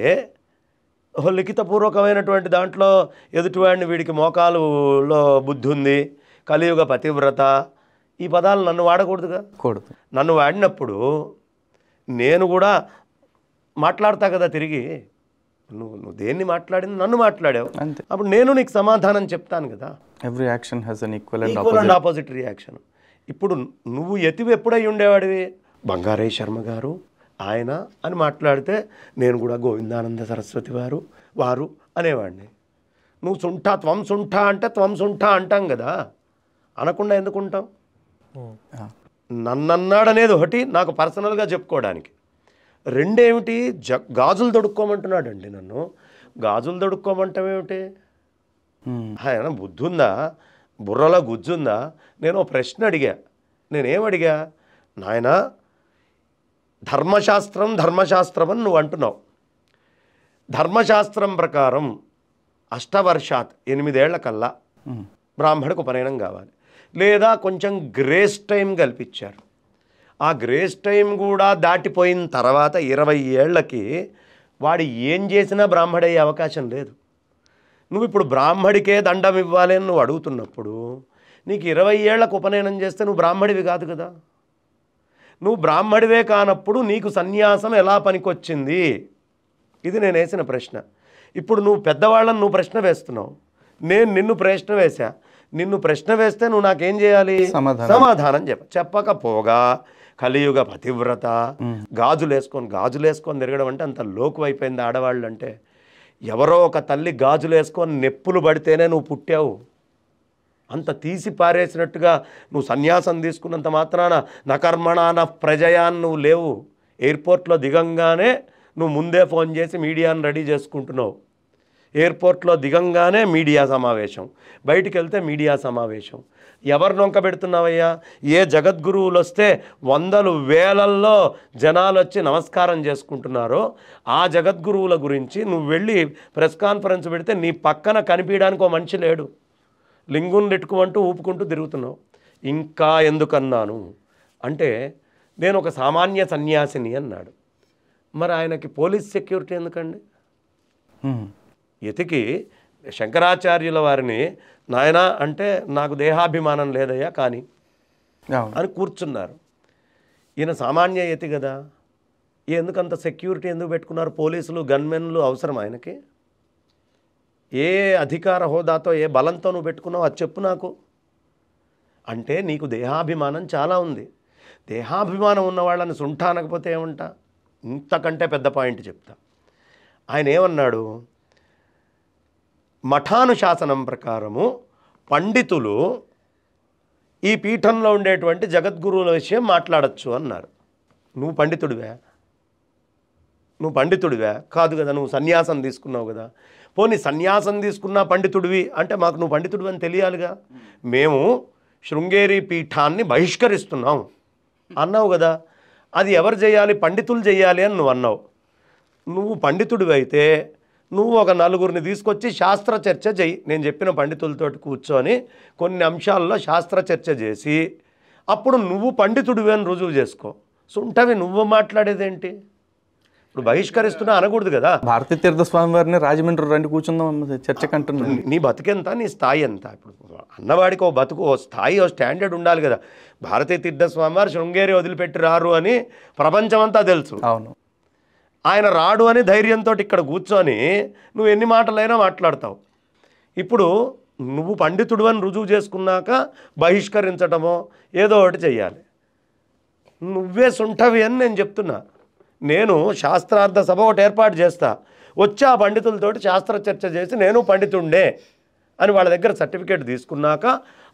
లిఖితపూర్వకమైనటువంటి దాంట్లో ఎదుటివాడిని, వీడికి మోకాలులో బుద్ధి ఉంది, కలియుగ పతివ్రత, ఈ పదాలు నన్ను వాడకూడదుగా. నన్ను వాడినప్పుడు నేను కూడా మాట్లాడతా కదా తిరిగి. నువ్వు దేన్ని మాట్లాడింది, నన్ను మాట్లాడావు, అప్పుడు నేను నీకు సమాధానం చెప్తాను కదా. Every action has N equal and opposite reaction. ఇప్పుడు నువ్వు ఎతివి ఎప్పుడై ఉండేవాడివి? బంగారయ్య శర్మ గారు ఆయన అని మాట్లాడితే నేను కూడా గోవిందానంద సరస్వతి వారు అనేవాడిని. నువ్వు సుంఠ, త్వం సుంఠ అంటే త్వం సుంఠ అంటాం కదా, అనకుండా ఎందుకు ఉంటాం? నన్నన్నాడనేది ఒకటి, నాకు పర్సనల్గా చెప్పుకోవడానికి. రెండేమిటి, గాజులు తొడుక్కోమంటున్నాడు అండి నన్ను. గాజులు తొడుక్కోమంటామేమిటి? ఆయన బుద్ధి ఉందా, బుర్రలో గుజ్జుందా? నేను ఒక ప్రశ్న అడిగా. నేనేమడిగా, నాయన ధర్మశాస్త్రం ధర్మశాస్త్రం అని నువ్వు అంటున్నావు. ధర్మశాస్త్రం ప్రకారం అష్టవర్షాత్ 8 ఏళ్ల కల్లా బ్రాహ్మడికి ఉపనయనం కావాలి, లేదా కొంచెం గ్రేస్ టైం కల్పించారు. ఆ గ్రేస్ టైం కూడా దాటిపోయిన తర్వాత 20 ఏళ్లకి వాడు ఏం చేసినా బ్రాహ్మడయ్యే అవకాశం లేదు. నువ్వు ఇప్పుడు బ్రాహ్మడికే దండం ఇవ్వాలి అని నువ్వు అడుగుతున్నప్పుడు నీకు 20 ఏళ్లకు ఉపనయనం చేస్తే నువ్వు బ్రాహ్మడివి కాదు కదా. నువ్వు బ్రాహ్మడివే కానప్పుడు నీకు సన్యాసం ఎలా పనికొచ్చింది? ఇది నేను వేసిన ప్రశ్న. ఇప్పుడు నువ్వు పెద్దవాళ్ళని నువ్వు ప్రశ్న వేస్తున్నావు, నేను నిన్ను ప్రశ్న వేశా. నిన్ను ప్రశ్న వేస్తే నువ్వు నాకేం చేయాలి? సమాధానం చెప్పకపోగా కలియుగ పతివ్రత గాజులు వేసుకొని తిరగడం అంటే అంత లోకు అయిపోయింది ఆడవాళ్ళు అంటే. ఎవరో ఒక తల్లి గాజులు వేసుకొని నెప్పులు పడితేనే నువ్వు పుట్టావు. అంత తీసి పారేసినట్టుగా నువ్వు సన్యాసం తీసుకున్నంత మాత్రాన నకర్మణ నా ప్రజయాన్ని నువ్వు లేవు. ఎయిర్పోర్ట్లో దిగంగానే నువ్వు ముందే ఫోన్ చేసి మీడియాను రెడీ చేసుకుంటున్నావు. ఎయిర్పోర్ట్లో దిగంగానే మీడియా సమావేశం, బయటికి వెళ్తే మీడియా సమావేశం. ఎవరు నొంక పెడుతున్నావయ్యా? ఏ జగద్గురువులు వస్తే వందలు వేలల్లో జనాలు వచ్చి నమస్కారం చేసుకుంటున్నారో ఆ జగద్గురువుల గురించి నువ్వు వెళ్ళి ప్రెస్ కాన్ఫరెన్స్ పెడితే నీ పక్కన కనిపించడానికి ఒక మనిషి లేడు. లింగుని నెట్టుకుంటూ ఊపుకుంటూ తిరుగుతున్నావు. ఇంకా ఎందుకన్నాను అంటే, నేను ఒక సామాన్య సన్యాసిని అన్నాడు. మరి ఆయనకి పోలీస్ సెక్యూరిటీ ఎందుకండి? ఎతికి శంకరాచార్యుల వారిని నాయన అంటే నాకు దేహాభిమానం లేదయ్యా కానీ అని కూర్చున్నారు. ఈయన సామాన్య యతి కదా, ఎందుకంత సెక్యూరిటీ ఎందుకు పెట్టుకున్నారు? పోలీసులు గన్మెన్లు అవసరం ఆయనకి? ఏ అధికార హోదాతో ఏ బలంతో నువ్వు పెట్టుకున్నావు అది చెప్పు నాకు. అంటే నీకు దేహాభిమానం చాలా ఉంది. దేహాభిమానం ఉన్న వాళ్ళని సుంఠ అనకపోతే ఏమంటా? ఇంతకంటే పెద్ద పాయింట్ చెప్తా. ఆయన ఏమన్నాడు, మఠానుశాసనం ప్రకారము పండితులు ఈ పీఠంలో ఉండేటువంటి జగద్గురువుల విషయం మాట్లాడచ్చు అన్నారు. నువ్వు పండితుడివే కాదు కదా, నువ్వు సన్యాసం తీసుకున్నావు కదా. పోనీ సన్యాసం తీసుకున్నా పండితుడివి అంటే మాకు నువ్వు పండితుడివి అని తెలియాలిగా. మేము శృంగేరి పీఠాన్ని బహిష్కరిస్తున్నాం అన్నావు కదా. అది ఎవరు చేయాలి? పండితులు చేయాలి అని నువ్వు అన్నావు. నువ్వు పండితుడివి అయితే నువ్వు ఒక నలుగురిని తీసుకొచ్చి శాస్త్ర చర్చ చేయి. నేను చెప్పిన పండితులతో కూర్చొని కొన్ని అంశాల్లో శాస్త్ర చర్చ చేసి అప్పుడు నువ్వు పండితుడివి అని రుజువు చేసుకో. సుంటవి నువ్వు మాట్లాడేదేంటి? ఇప్పుడు బహిష్కరిస్తున్నా అనకూడదు కదా. భారతీ తీర్థ స్వామి వారిని రాజమండ్రి రండి కూర్చుందాం చర్చకంటున్నా. నీ బతుకెంత, నీ స్థాయి ఎంత? ఇప్పుడు అన్నవాడికి ఓ బతుకు, ఓ స్థాయి, ఓ స్టాండర్డ్ ఉండాలి కదా. భారతీ తీర్థ స్వామి వారు శృంగేరి వదిలిపెట్టి రారు అని ప్రపంచమంతా తెలుసు. అవును, ఆయన రాడు అని ధైర్యంతో ఇక్కడ కూర్చొని నువ్వు ఎన్ని మాటలైనా మాట్లాడతావు. ఇప్పుడు నువ్వు పండితుడు అని రుజువు చేసుకున్నాక బహిష్కరించటమో ఏదో ఒకటి చెయ్యాలి. నువ్వే సుంఠవి అని నేను చెప్తున్నా. నేను శాస్త్రార్థ సభ ఒకటి ఏర్పాటు చేస్తా, వచ్చి ఆ పండితులతోటి శాస్త్ర చర్చ చేసి నేను పండితుండే అని వాళ్ళ దగ్గర సర్టిఫికేట్ తీసుకున్నాక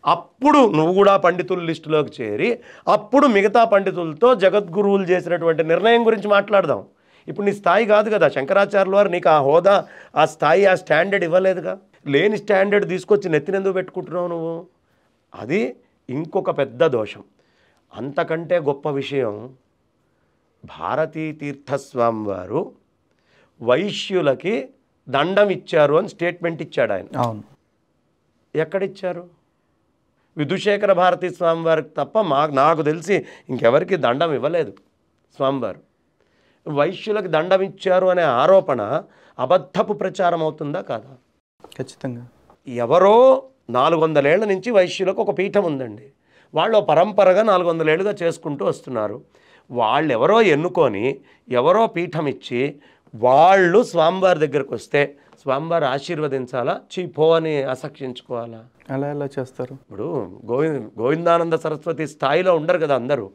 అప్పుడు నువ్వు కూడా పండితుల లిస్టులోకి చేరి అప్పుడు మిగతా పండితులతో జగద్గురువులు చేసినటువంటి నిర్ణయం గురించి మాట్లాడదాం. ఇప్పుడు నీ స్థాయి కాదు కదా. శంకరాచార్యుల వారు నీకు ఆ హోదా, ఆ స్థాయి, ఆ స్టాండర్డ్ ఇవ్వలేదుగా. లేని స్టాండర్డ్ తీసుకొచ్చి నెత్తినెందుకు పెట్టుకుంటున్నావు నువ్వు? అది ఇంకొక పెద్ద దోషం. అంతకంటే గొప్ప విషయం, భారతీ తీర్థస్వామి వారు వైశ్యులకి దండం ఇచ్చారు అని స్టేట్మెంట్ ఇచ్చాడు ఆయన. అవును, ఎక్కడిచ్చారు? విధుశేఖర భారతీ స్వామివారికి తప్ప నాకు తెలిసి ఇంకెవరికి దండం ఇవ్వలేదు స్వామివారు. వైశ్యులకు దండం ఇచ్చారు అనే ఆరోపణ అబద్ధపు ప్రచారం అవుతుందా కాదా? ఖచ్చితంగా. ఎవరో 400 ఏళ్ల నుంచి వైశ్యులకు ఒక పీఠం ఉందండి. వాళ్ళు పరంపరగా 400 ఏళ్ళుగా చేసుకుంటూ వస్తున్నారు. వాళ్ళు ఎవరో ఎన్నుకొని ఎవరో పీఠం ఇచ్చి వాళ్ళు స్వామివారి దగ్గరకు వస్తే స్వామివారు ఆశీర్వదించాలా, చీపో అని అసక్షించుకోవాలా? అలా ఎలా చేస్తారు? ఇప్పుడు గోవిందానంద సరస్వతి స్థాయిలో ఉండరు కదా అందరూ.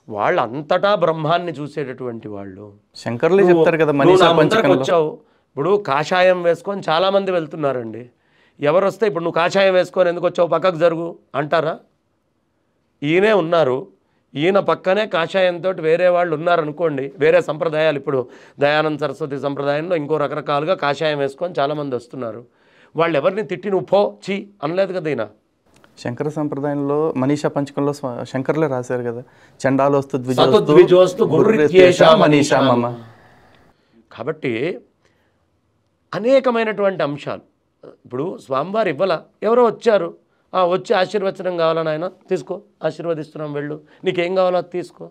వాళ్ళు అంతటా బ్రహ్మాన్ని చూసేటటువంటి వాళ్ళు. శంకర్లే చెప్తారు కదా, వచ్చావు. ఇప్పుడు కాషాయం వేసుకొని చాలామంది వెళ్తున్నారండి. ఎవరు వస్తే ఇప్పుడు నువ్వు కాషాయం వేసుకొని ఎందుకు వచ్చావు, పక్కకు జరుగు అంటారా? ఈయనే ఉన్నారు, ఈయన పక్కనే కాషాయంతో వేరే వాళ్ళు ఉన్నారనుకోండి, వేరే సంప్రదాయాలు, ఇప్పుడు దయానంద సరస్వతి సంప్రదాయంలో ఇంకో రకరకాలుగా కాషాయం వేసుకొని చాలామంది వస్తున్నారు. వాళ్ళు ఎవరిని తిట్టి నువ్వు పో చీ అనలేదు కదా ఈయన. శంకర సంప్రదాయంలో మనీషా పంచకంలో శంకర్లే రాశారు కదా, చండాలోస్తు ద్విజోస్తు మనీషా మమ. కాబట్టి అనేకమైనటువంటి అంశాలు. ఇప్పుడు స్వామివారు ఇవ్వాల, ఎవరో వచ్చారు, వచ్చి ఆశీర్వచనం కావాలని ఆయన తీసుకో, ఆశీర్వదిస్తున్నాం వెళ్ళు, నీకేం కావాలో అది తీసుకో.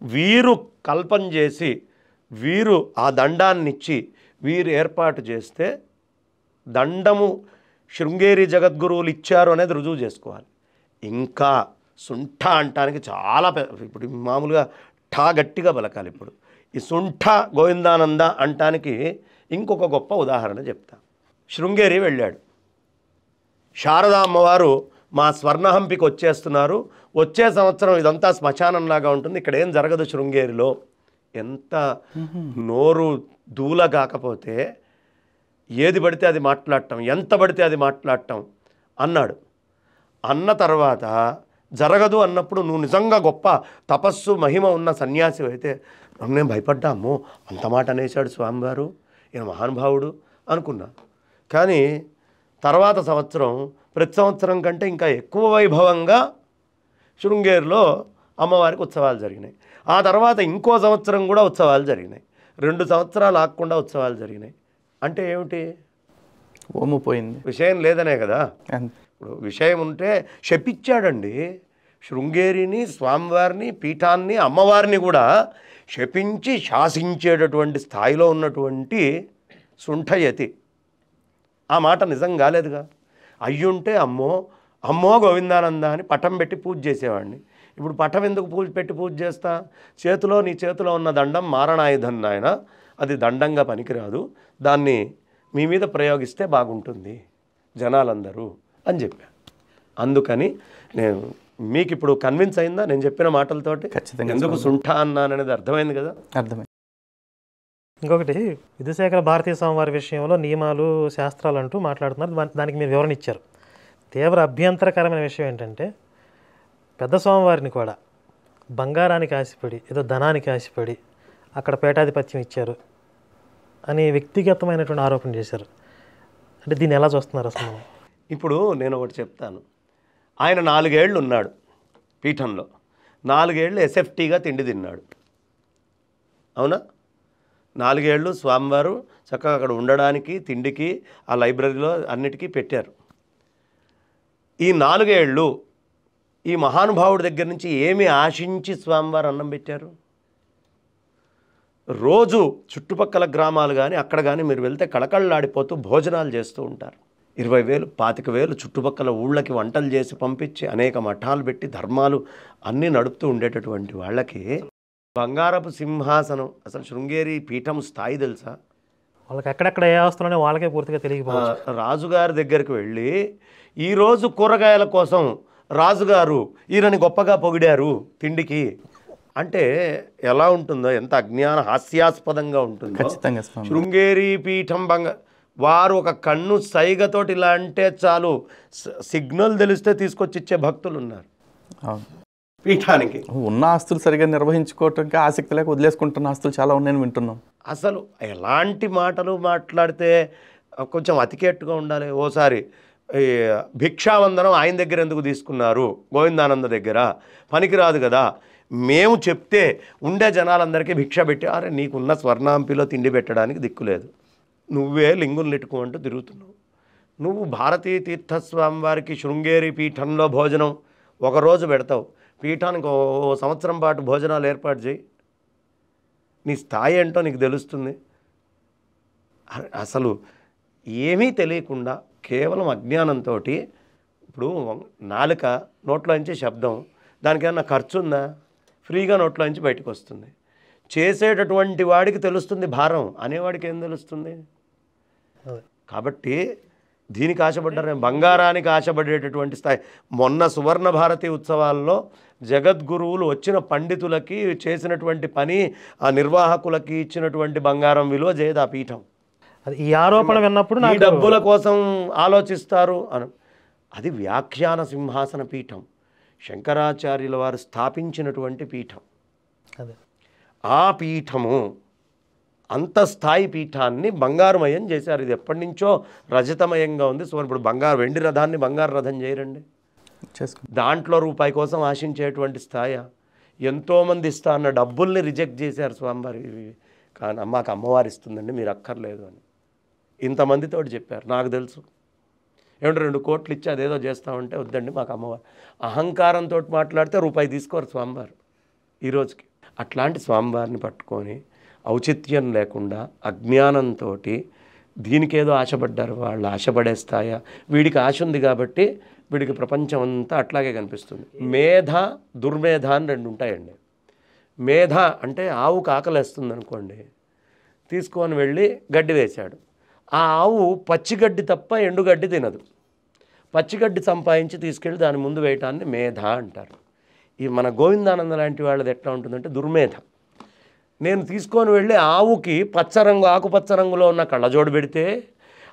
వీరు కల్పన చేసి వీరు ఆ దండాన్ని ఇచ్చి వీరు ఏర్పాటు చేస్తే దండము శృంగేరి జగద్గురువులు ఇచ్చారు అనేది రుజువు చేసుకోవాలి. ఇంకా సుంఠ అంటానికి చాలా ఇప్పుడు మామూలుగా ఠా గట్టిగా పలకాలి. ఇప్పుడు ఈ సుంఠ గోవిందానంద అంటానికి ఇంకొక గొప్ప ఉదాహరణ చెప్తా. శృంగేరి వెళ్ళాడు. శారదా అమ్మవారు మా స్వర్ణహంపికి వచ్చేస్తున్నారు, వచ్చే సంవత్సరం ఇదంతా శ్మశానంలాగా ఉంటుంది, ఇక్కడ ఏం జరగదు శృంగేరిలో. ఎంత నోరు దూల కాకపోతే ఏది పడితే అది మాట్లాడటం, ఎంత పడితే అది మాట్లాడటం అన్నాడు. అన్న తర్వాత జరగదు అన్నప్పుడు నువ్వు నిజంగా గొప్ప తపస్సు మహిమ ఉన్న సన్యాసి అయితే నేను భయపడ్డాము, అంత మాట అనేశాడు స్వామివారు, ఈయన మహానుభావుడు అనుకున్నా. కానీ తర్వాత సంవత్సరం ప్రతి సంవత్సరం కంటే ఇంకా ఎక్కువ వైభవంగా శృంగేరిలో అమ్మవారికి ఉత్సవాలు జరిగినాయి. ఆ తర్వాత ఇంకో సంవత్సరం కూడా ఉత్సవాలు జరిగినాయి. 2 సంవత్సరాలు ఆగకుండా ఉత్సవాలు జరిగినాయి. అంటే ఏమిటి? ఓము పోయింది, విషయం లేదనే కదా. ఇప్పుడు విషయం ఉంటే శపించాడండి. శృంగేరిని, స్వామివారిని, పీఠాన్ని, అమ్మవారిని కూడా శపించి శాసించేటటువంటి స్థాయిలో ఉన్నటువంటి శుంఠయతి. ఆ మాట నిజం కాలేదుగా. అయ్యుంటే అమ్మో అమ్మో గోవిందానంద అని పటం పెట్టి పూజ చేసేవాడిని. ఇప్పుడు పటం ఎందుకు పూజ చేస్తా? నీ చేతిలో ఉన్న దండం మారణాయుధం నాయన, అది దండంగా పనికిరాదు, దాన్ని మీ మీద ప్రయోగిస్తే బాగుంటుంది జనాలందరూ అని చెప్పా. అందుకని నేను మీకు ఇప్పుడు కన్విన్స్ అయిందా నేను చెప్పిన మాటలతోటి? ఖచ్చితంగా. ఎందుకు సుంఠ అన్నాననేది అర్థమైంది కదా? అర్థమైంది. ఇంకొకటి, విధుశేఖర భారతీయ స్వామివారి విషయంలో నియమాలు శాస్త్రాలు అంటూ మాట్లాడుతున్నారు. దానికి మీరు వివరణ ఇచ్చారు. తీవ్ర అభ్యంతరకరమైన విషయం ఏంటంటే, పెద్ద స్వామివారిని కూడా బంగారానికి ఆశపడి, ఏదో ధనానికి ఆశపడి అక్కడ పీఠాధిపత్యం ఇచ్చారు అని వ్యక్తిగతమైనటువంటి ఆరోపణ చేశారు. అంటే దీన్ని ఎలా చూస్తున్నారు అసలు? ఇప్పుడు నేను ఒకటి చెప్తాను. ఆయన 4 ఏళ్ళు ఉన్నాడు పీఠంలో, 4 ఏళ్ళు ఎస్ఎఫ్టీగా తిండి తిన్నాడు, అవునా? 4 ఏళ్ళు స్వామివారు చక్కగా అక్కడ ఉండడానికి, తిండికి, ఆ లైబ్రరీలో అన్నిటికీ పెట్టారు. ఈ 4 ఏళ్ళు ఈ మహానుభావుడి దగ్గర నుంచి ఏమి ఆశించి స్వామివారు అన్నం పెట్టారు? రోజు చుట్టుపక్కల గ్రామాలు కానీ అక్కడ కానీ మీరు వెళ్తే కళకళలాడిపోతూ భోజనాలు చేస్తూ ఉంటారు. 20,000, 25,000 చుట్టుపక్కల ఊళ్ళకి వంటలు చేసి పంపించి అనేక మఠాలు పెట్టి ధర్మాలు అన్నీ నడుపుతూ ఉండేటటువంటి వాళ్ళకి బంగారపు సింహాసనం, అసలు శృంగేరి పీఠం స్థాయి తెలుసా? వాళ్ళకి ఎక్కడెక్కడ ఏ అవస్థలోనే వాళ్ళకే పూర్తిగా తెలియకపోవచ్చు. రాజుగారి దగ్గరికి వెళ్ళి ఈరోజు కూరగాయల కోసం రాజుగారు ఈయనని గొప్పగా పొగిడారు తిండికి అంటే ఎలా ఉంటుందో, ఎంత అజ్ఞాన హాస్యాస్పదంగా ఉంటుందో. ఖచ్చితంగా. శృంగేరి పీఠం వారు ఒక కన్ను సైగతోటి ఇలా అంటే చాలు సిగ్నల్ తెలిస్తే తీసుకొచ్చి ఇచ్చే భక్తులు ఉన్నారు పీఠానికి. ఉన్న ఆస్తులు సరిగా నిర్వహించుకోవటానికి ఆసక్తి లేక వదిలేసుకుంటున్న ఆస్తులు చాలా ఉన్నాయని వింటున్నాం. అసలు ఎలాంటి మాటలు మాట్లాడితే కొంచెం అతికేట్టుగా ఉండాలి. ఓసారి భిక్షావందనం ఆయన దగ్గర ఎందుకు తీసుకున్నారు, గోవిందానంద దగ్గర పనికిరాదు కదా, మేము చెప్తే ఉండే జనాలందరికీ భిక్ష పెట్టి, అరే నీకున్న స్వర్ణాంపిలో తిండి పెట్టడానికి దిక్కులేదు, నువ్వే లింగులు నెట్టుకుంటూ తిరుగుతున్నావు. నువ్వు భారతీ తీర్థస్వామి వారికి శృంగేరి పీఠంలో భోజనం ఒకరోజు పెడతావు, పీఠానికి ఓ సంవత్సరం పాటు భోజనాలు ఏర్పాటు చేయి, నీ స్థాయి ఏంటో నీకు తెలుస్తుంది. అసలు ఏమీ తెలియకుండా కేవలం అజ్ఞానంతో, ఇప్పుడు నాలుక నోట్లోంచి శబ్దం, దానికి ఏమన్నా ఖర్చు ఉందా? ఫ్రీగా నోట్లోంచి బయటకు వస్తుంది. చేసేటటువంటి వాడికి తెలుస్తుంది భారం, అనేవాడికి ఏం తెలుస్తుంది? కాబట్టి దీనికి ఆశపడ్డారు, బంగారానికి ఆశపడేటటువంటి స్థాయి. మొన్న సువర్ణ భారతి ఉత్సవాల్లో జగద్గురువులు వచ్చిన పండితులకి చేసినటువంటి పని, ఆ నిర్వాహకులకి ఇచ్చినటువంటి బంగారం విలువ చేయదు ఆ పీఠం. అది ఈ ఆరోపణ విన్నప్పుడు ఈ డబ్బుల కోసం ఆలోచిస్తారు అని. అది వ్యాఖ్యాన సింహాసన పీఠం. శంకరాచార్యుల వారు స్థాపించినటువంటి పీఠం. అదే ఆ పీఠము అంతస్థాయి పీఠాన్ని బంగారుమయం చేశారు. ఇది ఎప్పటి నుంచో రజతమయంగా ఉంది. సో ఇప్పుడు వెండి రథాన్ని బంగారు రథం చేయరండి. దాంట్లో రూపాయి కోసం ఆశించేటువంటి స్థాయి. ఎంతోమంది ఇస్తా అన్న డబ్బుల్ని రిజెక్ట్ చేశారు స్వామివారి. కానీ మాకు అమ్మవారు ఇస్తుందండి, మీరు అక్కర్లేదు అని ఇంతమందితో చెప్పారు. నాకు తెలుసు, ఏమంటే 2 కోట్లు ఇచ్చి అదేదో చేస్తామంటే వద్దండి మాకు అమ్మవారు. అహంకారంతో మాట్లాడితే రూపాయి తీసుకోరు స్వామివారు ఈ రోజుకి. అట్లాంటి స్వామివారిని పట్టుకొని ఔచిత్యం లేకుండా అజ్ఞానంతో దీనికేదో ఆశపడ్డారు. వాళ్ళు ఆశపడే స్థాయి. వీడికి ఆశ ఉంది కాబట్టి వీడికి ప్రపంచం అంతా అట్లాగే కనిపిస్తుంది. మేధ దుర్మేధ అని 2 ఉంటాయండి. మేధ అంటే ఆవుకు ఆకలేస్తుంది అనుకోండి, తీసుకొని వెళ్ళి గడ్డి వేశాడు. ఆ ఆవు పచ్చిగడ్డి తప్ప ఎండుగడ్డి తినదు. పచ్చిగడ్డి సంపాదించి తీసుకెళ్ళి దాని ముందు వేయటాన్ని మేధ అంటారు. ఈ మన గోవిందానంద లాంటి వాళ్ళది ఎట్లా ఉంటుందంటే దుర్మేధ. నేను తీసుకొని వెళ్ళి ఆవుకి ఆకుపచ్చ రంగులో ఉన్న కళ్ళజోడు పెడితే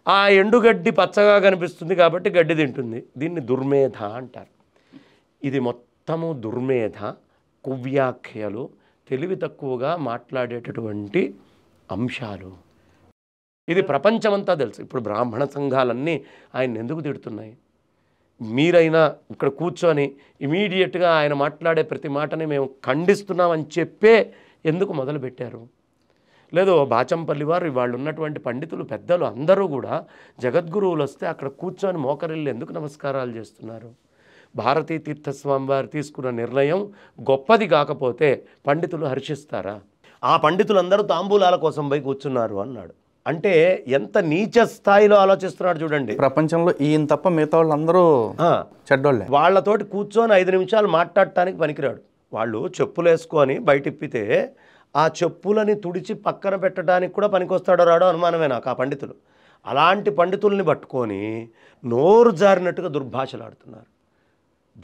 ఆ ఎండుగడ్డి పచ్చగా కనిపిస్తుంది కాబట్టి గడ్డి తింటుంది. దీన్ని దుర్మేధ అంటారు. ఇది మొత్తము దుర్మేధ, కువ్యాఖ్యలు, తెలివి తక్కువగా మాట్లాడేటటువంటి అంశాలు. ఇది ప్రపంచమంతా తెలుసు. ఇప్పుడు బ్రాహ్మణ సంఘాలన్నీ ఆయన ఎందుకు తిడుతున్నాయి? మీరైనా ఇక్కడ కూర్చొని ఇమీడియట్గా ఆయన మాట్లాడే ప్రతి మాటని మేము ఖండిస్తున్నామని చెప్పే ఎందుకు మొదలుపెట్టారు? లేదు బాచంపల్లి వారు వాళ్ళు ఉన్నటువంటి పండితులు పెద్దలు అందరూ కూడా జగద్గురువులు వస్తే అక్కడ కూర్చొని మోకరిల్లు ఎందుకు నమస్కారాలు చేస్తున్నారు? భారతీ తీర్థస్వామి వారు తీసుకున్న నిర్ణయం గొప్పది కాకపోతే పండితులు హర్షిస్తారా? ఆ పండితులందరూ తాంబూలాల కోసం పోయి కూర్చున్నారు అన్నాడు. అంటే ఎంత నీచ స్థాయిలో ఆలోచిస్తున్నాడు చూడండి. ప్రపంచంలో ఈయన తప్ప మిగతా వాళ్ళందరూ చెడ్డోళ్ళే. వాళ్ళతోటి కూర్చొని 5 నిమిషాలు మాట్లాడటానికి పనికిరాడు. వాళ్ళు చెప్పులు వేసుకొని బయటిప్పితే ఆ చెప్పులని తుడిచి పక్కన పెట్టడానికి కూడా పనికొస్తాడో రాడో అనుమానమే నాకు ఆ పండితులు. అలాంటి పండితుల్ని పట్టుకొని నోరు జారినట్టుగా దుర్భాషలాడుతున్నారు.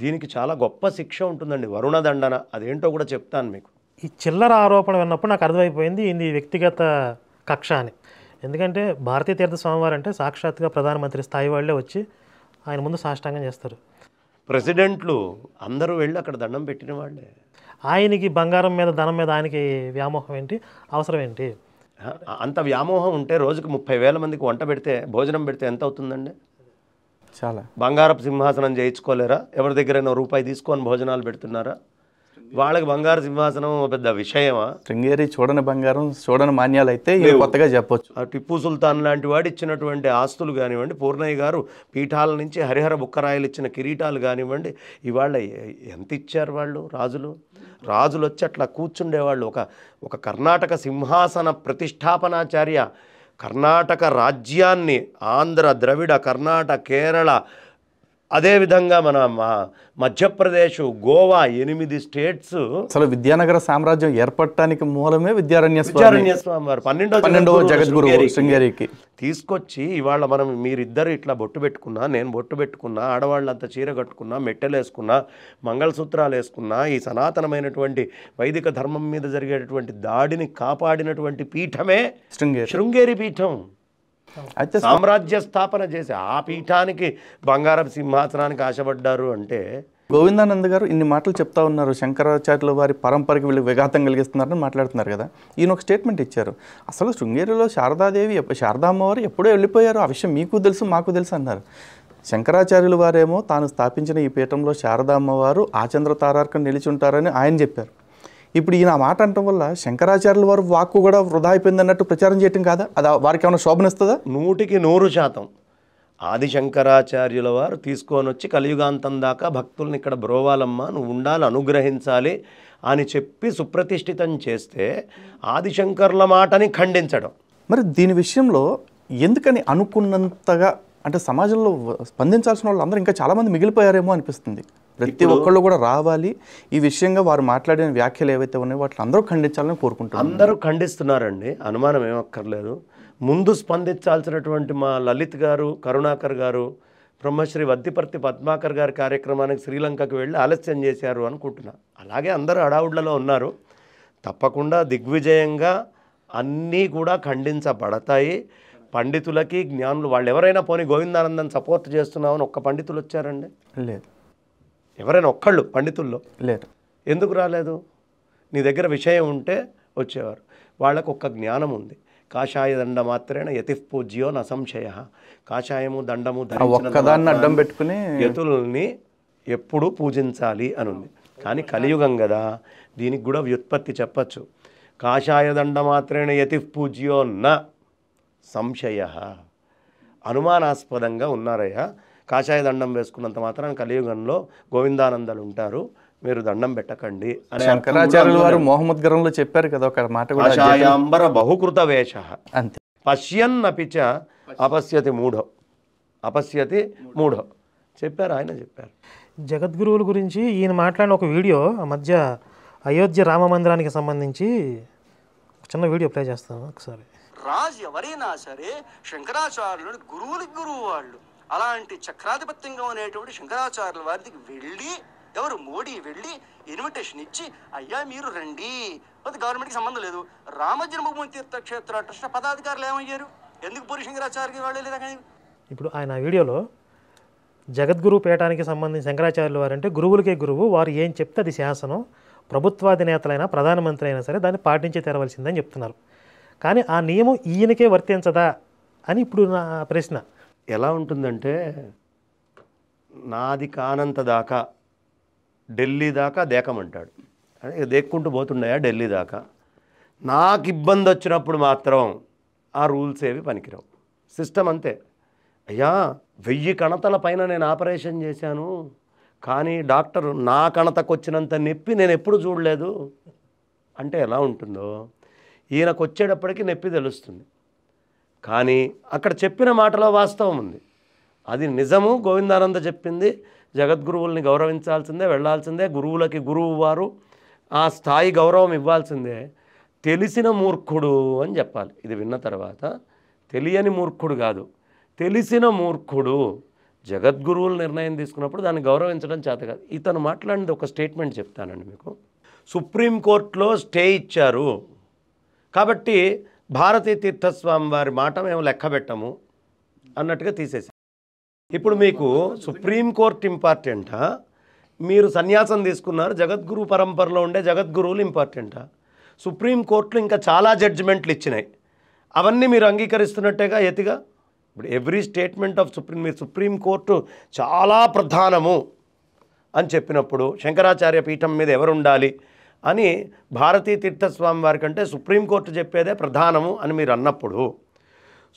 దీనికి చాలా గొప్ప శిక్ష ఉంటుందండి, వరుణ దండన. అదేంటో కూడా చెప్తాను మీకు. ఈ చిల్లర ఆరోపణ విన్నప్పుడు నాకు అర్థమైపోయింది ఇది వ్యక్తిగత కక్ష అని. ఎందుకంటే భారతీ తీర్థ స్వామివారు అంటే సాక్షాత్గా ప్రధానమంత్రి స్థాయి వాళ్ళే వచ్చి ఆయన ముందు సాష్టాంగం చేస్తారు. ప్రెసిడెంట్లు అందరూ వెళ్ళి అక్కడ దండం పెట్టిన వాళ్ళే. ఆయనకి బంగారం మీద ధనం మీద ఆయనకి వ్యామోహం ఏంటి, అవసరం ఏంటి? అంత వ్యామోహం ఉంటే రోజుకి 30,000 మందికి వంట పెడితే భోజనం పెడితే ఎంత అవుతుందండి? చాలా. బంగారపు సింహాసనం చేయించుకోలేరా? ఎవరి దగ్గరైనా రూపాయి తీసుకొని భోజనాలు పెడుతున్నారా? వాళ్ళకి బంగారు సింహాసనం పెద్ద విషయమా? శృంగేరి చూడని బంగారం చూడని మాన్యాలు అయితే కొత్తగా చెప్పొచ్చు. టిప్పు సుల్తాన్ లాంటి వాడు ఇచ్చినటువంటి ఆస్తులు కానివ్వండి, పూర్ణయ్య గారు పీఠాల నుంచి హరిహర బుక్కరాయలు ఇచ్చిన కిరీటాలు కానివ్వండి, ఇవాళ ఎంత ఇచ్చారు వాళ్ళు రాజులు వచ్చి అట్లా కూర్చుండేవాళ్ళు. ఒక కర్ణాటక సింహాసన ప్రతిష్టాపనాచార్య కర్ణాటక రాజ్యాన్ని ఆంధ్ర, ద్రవిడ, కర్ణాటక, కేరళ, అదేవిధంగా మన మధ్యప్రదేశ్, గోవా 8 స్టేట్స్. అసలు విద్యానగర సామ్రాజ్యం ఏర్పడటానికి మూలమే విద్యారణ్య స్వామి వారు 12వ జగద్గురువు శృంగేరికి తీసుకొచ్చి ఇవాళ మీరిద్దరు ఇట్లా బొట్టు పెట్టుకున్నా, నేను బొట్టు పెట్టుకున్నా, ఆడవాళ్ళంతా చీర కట్టుకున్నా, మెట్టెలు వేసుకున్నా, మంగళసూత్రాలు వేసుకున్నా, ఈ సనాతనమైనటువంటి వైదిక ధర్మం మీద జరిగేటటువంటి దాడిని కాపాడినటువంటి పీఠమే శృంగేరి పీఠం. అయితే సామ్రాజ్య స్థాపన చేసి ఆ పీఠానికి బంగారపు సింహాసనానికి ఆశపడ్డారు అంటే. గోవిందానంద గారు ఇన్ని మాటలు చెప్తా ఉన్నారు, శంకరాచార్యుల వారి పరంపరకి వీళ్ళు విఘాతం కలిగిస్తున్నారని మాట్లాడుతున్నారు కదా. ఈయన ఒక స్టేట్మెంట్ ఇచ్చారు, అసలు శృంగేరిలో శారదా అమ్మవారు ఎప్పుడో వెళ్ళిపోయారు, ఆ విషయం మీకు తెలుసు మాకు తెలుసు అన్నారు. శంకరాచార్యుల వారేమో తాను స్థాపించిన ఈ పీఠంలో శారదా అమ్మవారు ఆచంద్ర తారార్కం నిలిచి ఉంటారని ఆయన చెప్పారు. ఇప్పుడు ఈయన మాట అనటం వల్ల శంకరాచార్యుల వారు వాక్కు కూడా వృధా అయిపోయింది అన్నట్టు ప్రచారం చేయటం కాదా? అది వారికి ఏమైనా శోభనిస్తుందా? 100% ఆది శంకరాచార్యుల వారు తీసుకొని వచ్చి కలియుగాంతం దాకా భక్తుల్ని ఇక్కడ బ్రోవాలమ్మా, నువ్వు ఉండాలి, అనుగ్రహించాలి అని చెప్పి సుప్రతిష్ఠితం చేస్తే ఆదిశంకర్ల మాటని ఖండించడం. మరి దీని విషయంలో ఎందుకని అనుకున్నంతగా అంటే సమాజంలో స్పందించాల్సిన వాళ్ళు అందరూ ఇంకా చాలామంది మిగిలిపోయారేమో అనిపిస్తుంది. ప్రతి ఒక్కళ్ళు కూడా రావాలి, ఈ విషయంగా వారు మాట్లాడిన వ్యాఖ్యలు ఏవైతే ఉన్నాయో వాటిని అందరూ ఖండించాలని కోరుకుంటున్నారు. అందరూ ఖండిస్తున్నారండి, అనుమానం ఏమక్కర్లేదు. ముందు స్పందించాల్సినటువంటి మా లలిత్ గారు, కరుణాకర్ గారు, బ్రహ్మశ్రీ వద్దిపర్తి పద్మాకర్ గారి కార్యక్రమానికి శ్రీలంకకు వెళ్ళి ఆలస్యం చేశారు అనుకుంటున్నా. అలాగే అందరూ హడావుడ్లలో ఉన్నారు. తప్పకుండా దిగ్విజయంగా అన్నీ కూడా ఖండించబడతాయి. పండితులకి జ్ఞానులు వాళ్ళు ఎవరైనా పోనీ గోవిందానందం సపోర్ట్ చేస్తున్నామని ఒక్క పండితులు వచ్చారండి? లేదు. ఎవరైనా ఒక్కళ్ళు పండితుల్లో లేరు. ఎందుకు రాలేదు? నీ దగ్గర విషయం ఉంటే వచ్చేవారు. వాళ్ళకు ఒక్క జ్ఞానం ఉంది. కాషాయ దండ మాత్రేణ యతిః పూజ్యో న సంశయ. కాషాయము దండము ఒక్కదాన్ని అడ్డం పెట్టుకుని యతుల్ని ఎప్పుడూ పూజించాలి అని ఉంది. కానీ కలియుగం కదా, దీనికి కూడా వ్యుత్పత్తి చెప్పచ్చు. కాషాయ దండ మాత్రేణ యతిః పూజ్యో న సంశయ. అనుమానాస్పదంగా ఉన్నారయ్యా. కాషాయ దండం వేసుకున్నంత మాత్రాన కలియుగంలో గోవిందానందాలు ఉంటారు, మీరు దండం పెట్టకండి అని శంకరాచార్యుల వారు మోహముద్గరంలో చెప్పారు కదా ఒక మాట కూడా. కాషాయాంబర బహుకృత వేష అంతే. పశ్యన్నపి చ అపశ్యతి మూఢో, అపశ్యతి మూఢో చెప్పారు, ఆయన చెప్పారు. జగద్గురువుల గురించి ఈయన మాట్లాడిన ఒక వీడియో ఆ మధ్య అయోధ్య రామ మందిరానికి సంబంధించి చిన్న వీడియో ప్లే చేస్తాను ఒకసారి. రాజు ఎవరైనా సరే శంకరాచార్యులు గురువులకి గురువు వాళ్ళు. అలాంటి చక్రాధిపత్యంగా ఉండేటువంటి శంకరాచార్యుల వారికి వెళ్ళి ఎవరు మోడీ వెళ్ళి ఇన్విటేషన్ ఇచ్చి అయ్యా మీరు రండి, అది గవర్నమెంట్కి సంబంధం లేదు. రామజన్మభూమి తీర్థక్షేత్ర ట్రస్ట్ పదాధికారులు ఏమయ్యారు? ఎందుకు పూరి శంకరాచార్య వాళ్ళు లేదా? కానీ ఇప్పుడు ఆయన వీడియోలో జగద్గురు పీఠానికి సంబంధించి శంకరాచార్యుల వారు అంటే గురువులకే గురువు, వారు ఏం చెప్తే అది శాసనం, ప్రభుత్వాధినేతలైనా ప్రధానమంత్రి అయినా సరే దాన్ని పాటించి తెరవలసిందని చెప్తున్నారు. కానీ ఆ నియమం ఈయనకే వర్తించదా అని ఇప్పుడు నా ప్రశ్న. ఎలా ఉంటుందంటే, నాది కానంత దాకా ఢిల్లీ దాకా దేకమంటాడు. అదే దేక్కుంటూ పోతున్నాయా ఢిల్లీ దాకా. నాకు ఇబ్బంది వచ్చినప్పుడు మాత్రం ఆ రూల్స్ ఏవి పనికిరావు. సిస్టమ్ అంతే. అయ్యా 1000 కణతల పైన నేను ఆపరేషన్ చేశాను, కానీ డాక్టరు నా కణతకు వచ్చినంత నొప్పి నేను ఎప్పుడు చూడలేదు అంటే ఎలా ఉంటుందో, ఈయనకు వచ్చేటప్పటికి నొప్పి తెలుస్తుంది. కానీ అక్కడ చెప్పిన మాటలో వాస్తవం ఉంది. అది నిజము. గోవిందానంద చెప్పింది, జగద్గురువుల్ని గౌరవించాల్సిందే, వెళ్ళాల్సిందే, గురువులకి గురువు వారు ఆ స్థాయి గౌరవం ఇవ్వాల్సిందే. తెలిసిన మూర్ఖుడు అని చెప్పాలి. ఇది విన్న తర్వాత తెలియని మూర్ఖుడు కాదు, తెలిసిన మూర్ఖుడు జగద్గురువులు నిర్ణయం తీసుకున్నప్పుడు దాన్ని గౌరవించడం చేత కాదు. ఇతను మాట్లాడినది ఒక స్టేట్మెంట్ చెప్తానండి మీకు. సుప్రీంకోర్టులో స్టే ఇచ్చారు కాబట్టి భారతీ తీర్థస్వామి వారి మాట మేము లెక్క పెట్టము అన్నట్టుగా తీసేసి, ఇప్పుడు మీకు సుప్రీంకోర్టు ఇంపార్టెంటా, మీరు సన్యాసం తీసుకున్నారు, జగద్గురు పరంపరలో ఉండే జగద్గురువులు ఇంపార్టెంటా? సుప్రీంకోర్టులు ఇంకా చాలా జడ్జిమెంట్లు ఇచ్చినాయి, అవన్నీ మీరు అంగీకరిస్తున్నట్టేగా యతిగా. ఇప్పుడు ఎవ్రీ స్టేట్మెంట్ ఆఫ్ మీరు సుప్రీంకోర్టు చాలా ప్రధానము అని చెప్పినప్పుడు శంకరాచార్య పీఠం మీద ఎవరు ఉండాలి అని భారతీ తీర్థస్వామి వారి కంటే సుప్రీంకోర్టు చెప్పేదే ప్రధానము అని మీరు అన్నప్పుడు,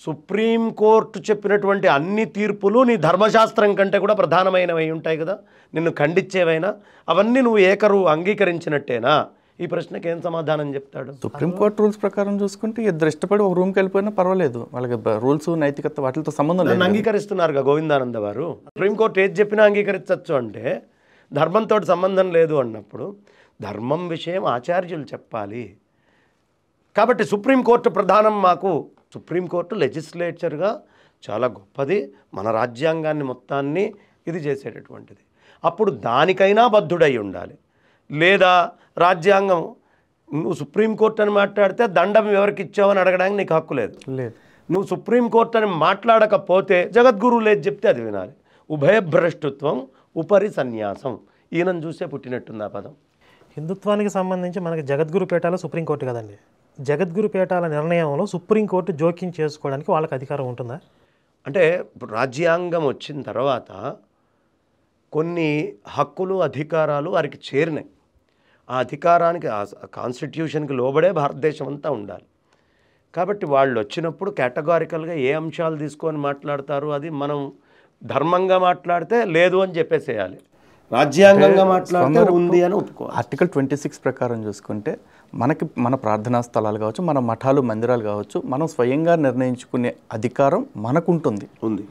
సుప్రీంకోర్టు చెప్పినటువంటి అన్ని తీర్పులు నీ ధర్మశాస్త్రం కంటే కూడా ప్రధానమైనవి ఉంటాయి కదా, నిన్ను ఖండించేవైనా అవన్నీ నువ్వు ఏకరు అంగీకరించినట్టేనా? ఈ ప్రశ్నకి ఏం సమాధానం చెప్తాడు? సుప్రీంకోర్టు రూల్స్ ప్రకారం చూసుకుంటే ఇద్దరు ఇష్టపడి ఒక రూమ్కి వెళ్ళిపోయినా పర్వాలేదు, వాళ్ళకి రూల్స్ నైతికత వాటితో సంబంధం లేదు. అంగీకరిస్తున్నారుగా గోవిందానంద వారు. సుప్రీంకోర్టు ఏది చెప్పినా అంగీకరించవచ్చు అంటే ధర్మంతో సంబంధం లేదు అన్నప్పుడు ధర్మం విషయం ఆచార్యులు చెప్పాలి. కాబట్టి సుప్రీంకోర్టు ప్రధానం మాకు. సుప్రీంకోర్టు లెజిస్లేచర్గా చాలా గొప్పది, మన రాజ్యాంగాన్ని మొత్తాన్ని ఇది చేసేటటువంటిది. అప్పుడు దానికైనా బద్ధుడై ఉండాలి. లేదా రాజ్యాంగం నువ్వు సుప్రీంకోర్టు అని మాట్లాడితే దండం ఎవరికి ఇచ్చావని అడగడానికి నీకు హక్కు లేదు. నువ్వు సుప్రీంకోర్టు అని మాట్లాడకపోతే జగద్గురువులు ఏది చెప్తే అది వినాలి. ఉభయభ్రష్టుత్వం ఉపరి సన్యాసం, ఈయనను చూసే పుట్టినట్టుంది ఆ పదం. హిందుత్వానికి సంబంధించి మనకి జగద్గురు పీఠాలు సుప్రీంకోర్టు కదండి. జగద్గురు పీఠాల నిర్ణయంలో సుప్రీంకోర్టు జోక్యం చేసుకోవడానికి వాళ్ళకి అధికారం ఉంటుందా? అంటే రాజ్యాంగం వచ్చిన తర్వాత కొన్ని హక్కులు అధికారాలు వారికి చేరినాయి. ఆ అధికారానికి కాన్స్టిట్యూషన్కి లోబడే భారతదేశం అంతా ఉండాలి. కాబట్టి వాళ్ళు వచ్చినప్పుడు కేటగారికల్గా ఏ అంశాలు తీసుకొని మాట్లాడతారు, అది మనం ధర్మంగా మాట్లాడితే లేదు అని చెప్పేసేయాలి, రాజ్యాంగంగా మాట్లాడితే ఉంది అని ఒప్పుకోవాలి. ఆర్టికల్ 26 ప్రకారం చూసుకుంటే మనకి మన ప్రార్థనా స్థలాలు కావచ్చు, మన మఠాలు మందిరాలు కావచ్చు, మనం స్వయంగా నిర్ణయించుకునే అధికారం మనకుంటుంది ఉంది.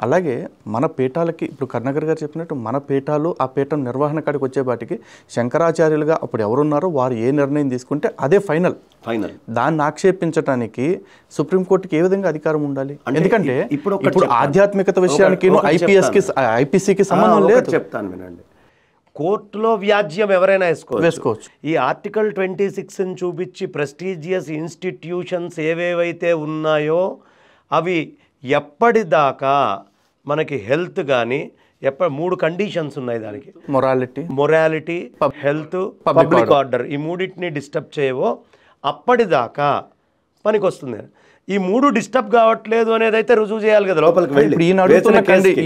అలాగే మన పీఠాలకి ఇప్పుడు కరుణాకర్ గారు చెప్పినట్టు మన పీఠాలు ఆ పీఠం నిర్వహణ కాడికి వచ్చేపాటికి శంకరాచార్యులుగా అప్పుడు ఎవరున్నారో వారు ఏ నిర్ణయం తీసుకుంటే అదే ఫైనల్. దాన్ని ఆక్షేపించడానికి సుప్రీంకోర్టుకి ఏ విధంగా అధికారం ఉండాలి? ఎందుకంటే ఇప్పుడు ఆధ్యాత్మికత విషయానికి ఐపీసీకి సంబంధం లేదు. చెప్తాను వినండి. కోర్టులో వ్యాజ్యం ఎవరైనా వేసుకోవచ్చు. ఈ ఆర్టికల్ 26ని చూపించి ప్రెస్టీజియస్ ఇన్స్టిట్యూషన్స్ ఏవేవైతే ఉన్నాయో అవి ఎప్పటిదాకా మనకి హెల్త్ కానీ మూడు కండిషన్స్ ఉన్నాయి దానికి. Morality, health, public order. ఈ మూడింటిని డిస్టర్బ్ చేయవో అప్పటిదాకా పనికి వస్తుంది. ఈ మూడు డిస్టర్బ్ కావట్లేదు అనేది అయితే రుజువు చేయాలి కదా లోపలికి వెళ్ళి.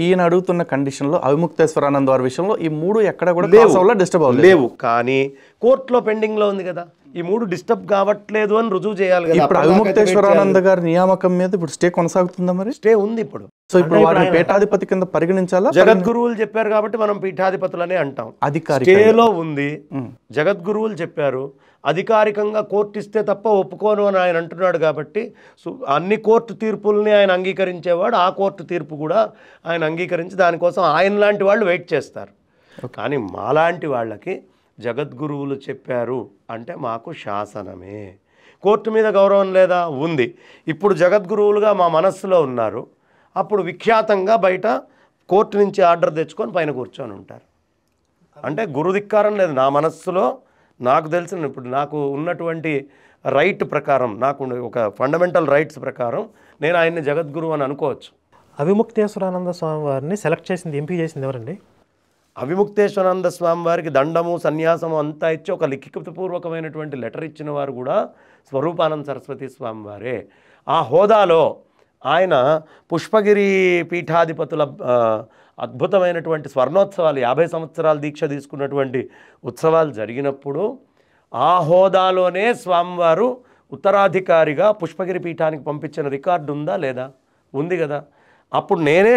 ఈయన అడుగుతున్న కండిషన్లో అవిముక్తేశ్వరానంద వారి విషయంలో ఈ మూడు ఎక్కడ కూడా డిస్టర్బ్ లేవు. కానీ కోర్టులో పెండింగ్ లో ఉంది కదా, ఈ మూడు డిస్టర్బ్ కావట్లేదు అని రుజువు చేయాలి కదా. ఇప్పుడు అవిముక్తేశ్వరానంద గారి నియామకం మీద ఇప్పుడు స్టే కొనసాగుతుందా? మరి స్టే ఉంది ఇప్పుడు. సో ఇప్పుడు వారిని పీఠాధిపతి కింద పరిగణించాలా? జగద్గురువులు చెప్పారు కాబట్టి మనం పీఠాధిపతులనే అంటాం. స్టేలో ఉంది, జగద్గురువులు చెప్పారు. అధికారికంగా కోర్టు ఇస్తే తప్ప ఒప్పుకోను అని ఆయన అంటున్నాడు కాబట్టి అన్ని కోర్టు తీర్పుల్ని ఆయన అంగీకరించేవాడు. ఆ కోర్టు తీర్పు కూడా ఆయన అంగీకరించి దానికోసం ఆయన లాంటి వాళ్ళు వెయిట్ చేస్తారు. కానీ మాలాంటి వాళ్ళకి జగద్గురువులు చెప్పారు అంటే మాకు శాసనమే. కోర్టు మీద గౌరవం లేదా? ఉంది. ఇప్పుడు జగద్గురువులుగా మా మనస్సులో ఉన్నారు. అప్పుడు విఖ్యాతంగా బయట కోర్టు నుంచి ఆర్డర్ తెచ్చుకొని పైన కూర్చొని ఉంటారు. అంటే గురుధిక్కారం లేదు నా మనస్సులో. నాకు తెలిసిన ఇప్పుడు నాకు ఉన్నటువంటి రైట్ ప్రకారం, నాకు ఒక ఫండమెంటల్ రైట్స్ ప్రకారం నేను ఆయన్ని జగద్గురు అని అనుకోవచ్చు. అవిముక్తేశ్వరానంద స్వామి వారిని సెలెక్ట్ చేసింది, ఎంపిక చేసింది ఎవరండి? అవిముక్తేశ్వరానంద స్వామి వారికి దండము సన్యాసము అంతా ఇచ్చి ఒక లిఖితపూర్వకమైనటువంటి లెటర్ ఇచ్చిన వారు కూడా స్వరూపానంద సరస్వతి స్వామి వారే. ఆ హోదాలో ఆయన పుష్పగిరి పీఠాధిపతుల అద్భుతమైనటువంటి స్వర్ణోత్సవాలు 50 సంవత్సరాల దీక్ష తీసుకున్నటువంటి ఉత్సవాలు జరిగినప్పుడు ఆ హోదాలోనే స్వామివారు ఉత్తరాధికారిగా పుష్పగిరి పీఠానికి పంపించిన రికార్డు ఉందా లేదా? ఉంది కదా. అప్పుడు నేనే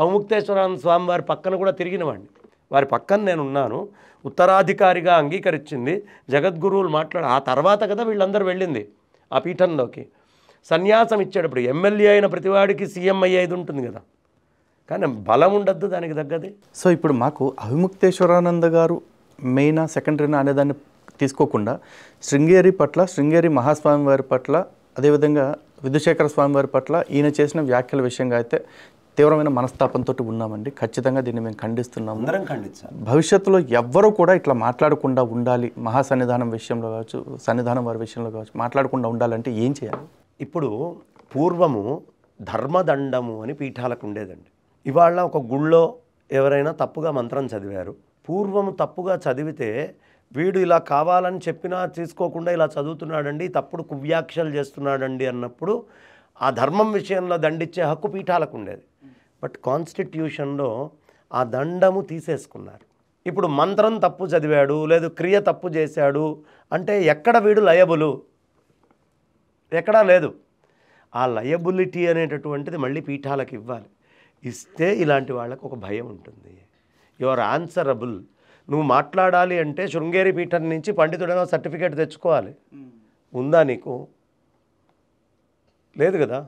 అవిముక్తేశ్వరానంద స్వామివారి పక్కన కూడా తిరిగినవాడిని. వారి పక్కన నేను ఉన్నాను. ఉత్తరాధికారిగా అంగీకరించింది జగద్గురువులు మాట్లాడి ఆ తర్వాత కదా వీళ్ళందరూ వెళ్ళింది ఆ పీఠంలోకి. సన్యాసం ఇచ్చేటప్పుడు ఎమ్మెల్యే అయిన ప్రతివాడికి సీఎం అయ్యేది ఉంటుంది కదా, కానీ బలం ఉండద్దు దానికి తగ్గది. సో ఇప్పుడు మాకు అవిముక్తేశ్వరానంద గారు మెయినా సెకండరీనా అనేదాన్ని తీసుకోకుండా శృంగేరి పట్ల, శృంగేరి మహాస్వామి వారి పట్ల, అదేవిధంగా విధుశేఖర స్వామి వారి పట్ల ఈయన చేసిన వ్యాఖ్యల విషయంగా అయితే తీవ్రమైన మనస్తాపంతో ఉన్నామండి. ఖచ్చితంగా దీన్ని మేము ఖండిస్తున్నాము. భవిష్యత్తులో ఎవ్వరూ కూడా ఇట్లా మాట్లాడకుండా ఉండాలి, మహాసన్నిధానం విషయంలో కావచ్చు, సన్నిధానం వారి విషయంలో కావచ్చు, మాట్లాడకుండా ఉండాలంటే ఏం చేయాలి? ఇప్పుడు పూర్వము ధర్మదండము అని పీఠాలకు ఉండేదండి. ఇవాళ ఒక గుళ్ళో ఎవరైనా తప్పుగా మంత్రం చదివారు, పూర్వము తప్పుగా చదివితే వీడు ఇలా కావాలని చెప్పినా తీసుకోకుండా ఇలా చదువుతున్నాడండి, తప్పుడు కువ్యాఖ్యలు చేస్తున్నాడండి అన్నప్పుడు ఆ ధర్మం విషయంలో దండిచ్చే హక్కు పీఠాలకు ఉండేది. బట్ కాన్స్టిట్యూషన్లో ఆ దండము తీసేసుకున్నారు. ఇప్పుడు మంత్రం తప్పు చదివాడు లేదు క్రియ తప్పు చేశాడు అంటే ఎక్కడ వీడు లయబులు? ఎక్కడా లేదు. ఆ లయబిలిటీ అనేటటువంటిది మళ్ళీ పీఠాలకు ఇవ్వాలి. ఇస్తే ఇలాంటి వాళ్ళకు ఒక భయం ఉంటుంది. You are answerable. నువ్వు మాట్లాడాలి అంటే శృంగేరి పీఠం నుంచి పండితుడైన సర్టిఫికేట్ తెచ్చుకోవాలి. ఉందా నీకు? లేదు కదా.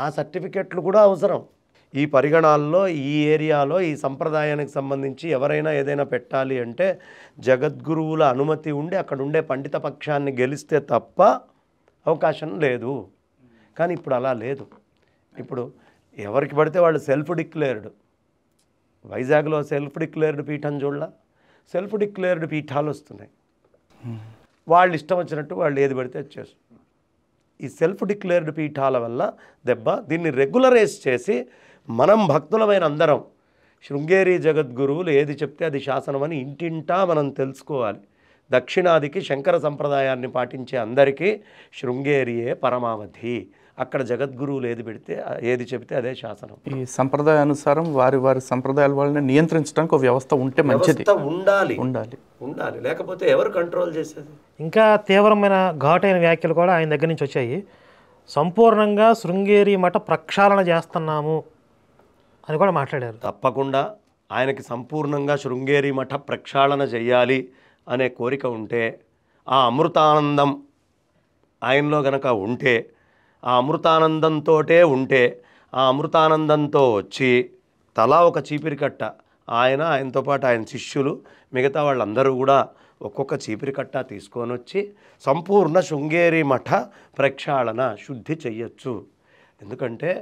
ఆ సర్టిఫికెట్లు కూడా అవసరం. ఈ పరిగణాల్లో ఈ ఏరియాలో ఈ సంప్రదాయానికి సంబంధించి ఎవరైనా ఏదైనా పెట్టాలి అంటే జగద్గురువుల అనుమతి ఉండి అక్కడ ఉండే పండిత పక్షాన్ని గెలిస్తే తప్ప అవకాశం లేదు. కానీ ఇప్పుడు అలా లేదు. ఇప్పుడు ఎవరికి పడితే వాళ్ళు సెల్ఫ్ డిక్లేర్డ్. వైజాగ్లో సెల్ఫ్ డిక్లేర్డ్ పీఠం చూడలా, సెల్ఫ్ డిక్లేర్డ్ పీఠాలు వస్తున్నాయి. వాళ్ళు ఇష్టం వచ్చినట్టు వాళ్ళు ఏది పడితే చేస్తారు. ఈ సెల్ఫ్ డిక్లేర్డ్ పీఠాల వల్ల దెబ్బ. దీన్ని రెగ్యులరైజ్ చేసి మనం భక్తులమైన అందరం శృంగేరి జగద్గురువులు ఏది చెప్తే అది శాసనం అని ఇంటింటా మనం తెలుసుకోవాలి. దక్షిణాదికి శంకర సంప్రదాయాన్ని పాటించే అందరికీ శృంగేరియే పరమావధి. అక్కడ జగద్గురువులు ఏది చెబితే అదే శాసనం. ఈ సంప్రదాయానుసారం వారి వారి సంప్రదాయాల వాళ్ళని నియంత్రించడానికి ఒక వ్యవస్థ ఉంటే మంచిది. ఉండాలి ఉండాలి ఉండాలి లేకపోతే ఎవరు కంట్రోల్ చేసేది? ఇంకా తీవ్రమైన ఘాటైన వ్యాఖ్యలు కూడా ఆయన దగ్గర నుంచి వచ్చాయి. సంపూర్ణంగా శృంగేరి మఠ ప్రక్షాళన చేస్తున్నాము అని కూడా మాట్లాడారు. తప్పకుండా ఆయనకి సంపూర్ణంగా శృంగేరి మఠ ప్రక్షాళన చెయ్యాలి అనే కోరిక ఉంటే, ఆ అమృతానందం ఆయనలో గనక ఉంటే, ఆ అమృతానందంతో ఉంటే, ఆ అమృతానందంతో వచ్చి తలా ఒక చీపిరి కట్ట ఆయనతో పాటు ఆయన శిష్యులు మిగతా వాళ్ళందరూ కూడా ఒక్కొక్క చీపిరి కట్ట తీసుకొని వచ్చి సంపూర్ణ శృంగేరి మఠ ప్రక్షాళన శుద్ధి చెయ్యొచ్చు. ఎందుకంటే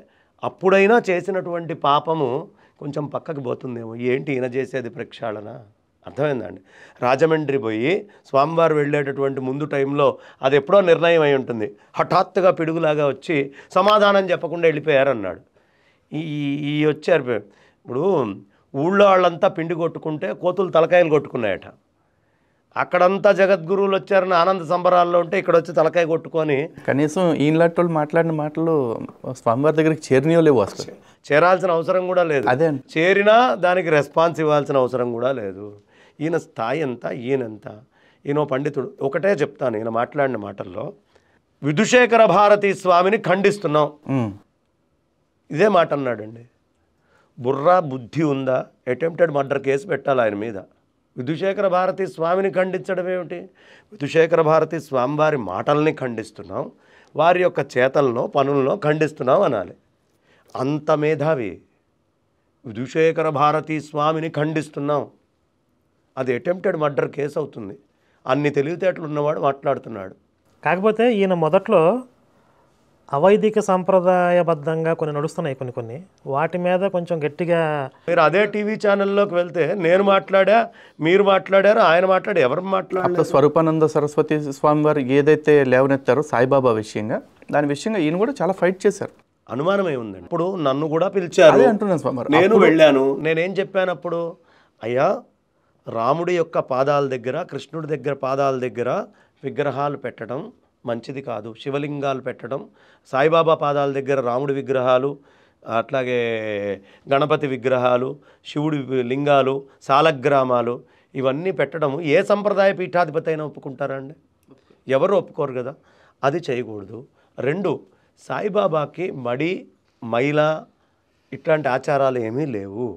అప్పుడైనా చేసినటువంటి పాపము కొంచెం పక్కకి పోతుందేమో. ఏంటి ఈయన చేసేది ప్రక్షాళన? అర్థమైందండి. రాజమండ్రి పోయి స్వామివారు వెళ్ళేటటువంటి ముందు టైంలో అది ఎప్పుడో నిర్ణయం అయి ఉంటుంది. హఠాత్తుగా పిడుగులాగా వచ్చి సమాధానం చెప్పకుండా వెళ్ళిపోయారన్నాడు. ఈ వచ్చారు. ఇప్పుడు ఊళ్ళో వాళ్ళంతా పిండి కొట్టుకుంటే కోతులు తలకాయలు కొట్టుకున్నాయట. అక్కడంతా జగద్గురువులు వచ్చారని ఆనంద సంబరాల్లో ఉంటే ఇక్కడ వచ్చి తలకాయ కొట్టుకొని కనీసం ఈయనలాంటి వాళ్ళు మాట్లాడిన మాటలు స్వామివారి దగ్గరికి చేరినో లేవు, అసలు చేరాల్సిన అవసరం కూడా లేదు. అదే చేరినా దానికి రెస్పాన్స్ ఇవ్వాల్సిన అవసరం కూడా లేదు. ఈయన స్థాయి ఎంత, ఈయనంత. ఈయన పండితుడు. ఒకటే చెప్తాను, ఈయన మాట్లాడిన మాటల్లో విధుశేఖర భారతీ స్వామిని ఖండిస్తున్నాం, ఇదే మాట అన్నాడండి. బుర్రా బుద్ధి ఉందా? అటెంప్టెడ్ మర్డర్ కేసు పెట్టాలి ఆయన మీద. విధుశేఖర భారతీ స్వామిని ఖండించడం ఏమిటి? విధుశేఖర భారతీ స్వామి వారి మాటల్ని ఖండిస్తున్నాం, వారి యొక్క చేతలను పనులను ఖండిస్తున్నాం అనాలి. అంత మేధావి. విధుశేఖర భారతీ స్వామిని ఖండిస్తున్నాం, అది అటెంప్టెడ్ మర్డర్ కేసు అవుతుంది. అన్ని తెలివితేటలు ఉన్నవాడు మాట్లాడుతున్నాడు. కాకపోతే ఈయన మొదట్లో అవైదిక సంప్రదాయబద్ధంగా కొన్ని నడుస్తున్నాయి, కొన్ని వాటి మీద కొంచెం గట్టిగా. మీరు అదే టీవీ ఛానల్లోకి వెళ్తే నేను మాట్లాడా, మీరు మాట్లాడారు, ఆయన మాట్లాడి ఎవరు మాట్లాడారు? స్వరూపానంద సరస్వతి స్వామి వారు ఏదైతే లేవనెత్తారో సాయిబాబా విషయంగా, దాని విషయంగా ఈయన కూడా చాలా ఫైట్ చేశారు. అనుమానమే ఉందండి. ఇప్పుడు నన్ను కూడా పిలిచారు, అంటున్నాను స్వామి, నేను వెళ్ళాను. నేనేం చెప్పాను అప్పుడు? అయ్యా, రాముడి యొక్క పాదాల దగ్గర, కృష్ణుడి దగ్గర పాదాల దగ్గర విగ్రహాలు పెట్టడం మంచిది కాదు. శివలింగాలు పెట్టడం, సాయిబాబా పాదాల దగ్గర రాముడి విగ్రహాలు, అట్లాగే గణపతి విగ్రహాలు, శివుడి లింగాలు, సాలగ్రామాలు ఇవన్నీ పెట్టడం ఏ సంప్రదాయ పీఠాధిపతి అయినా ఒప్పుకుంటారండి? ఎవరు ఒప్పుకోరు కదా. అది చేయకూడదు. 2, సాయిబాబాకి మడి మైల ఇట్లాంటి ఆచారాలు ఏమీ లేవు.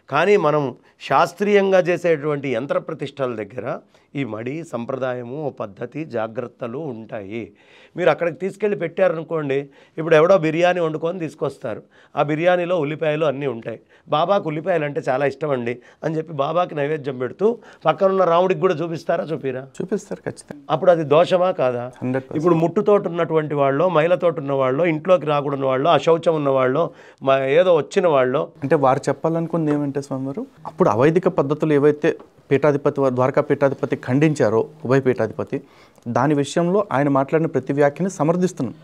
కానీ మనం శాస్త్రీయంగా చేసేటువంటి యంత్ర ప్రతిష్టల దగ్గర ఈ మడి సంప్రదాయము, పద్ధతి, జాగ్రత్తలు ఉంటాయి. మీరు అక్కడికి తీసుకెళ్ళి పెట్టారనుకోండి, ఇప్పుడు ఎవడో బిర్యానీ వండుకొని తీసుకొస్తారు, ఆ బిర్యానీలో ఉల్లిపాయలు అన్నీ ఉంటాయి. బాబాకు ఉల్లిపాయలు అంటే చాలా ఇష్టం అండి అని చెప్పి బాబాకి నైవేద్యం పెడుతూ పక్కనున్న రాముడికి కూడా చూపిస్తారా? చూపిస్తారు ఖచ్చితంగా. అప్పుడు అది దోషమా కాదా? 100%. ఇప్పుడు ముట్టుతోటి ఉన్నటువంటి వాళ్ళు, మైలతోటి ఉన్న వాళ్ళు, ఇంట్లోకి రాకూడని వాళ్ళు, అశౌచం ఉన్న వాళ్ళు, ఏదో వచ్చిన వాళ్ళు, అంటే వారు చెప్పాలనుకుంది ఏమంటే స్వామివారు, అప్పుడు అవైదిక పద్ధతులు ఏవైతే పీఠాధిపతి ద్వారకా పీఠాధిపతి ఖండించారో, ఉభయ పీఠాధిపతి, దాని విషయంలో ఆయన మాట్లాడిన ప్రతి వ్యాఖ్యని సమర్థిస్తున్నాం.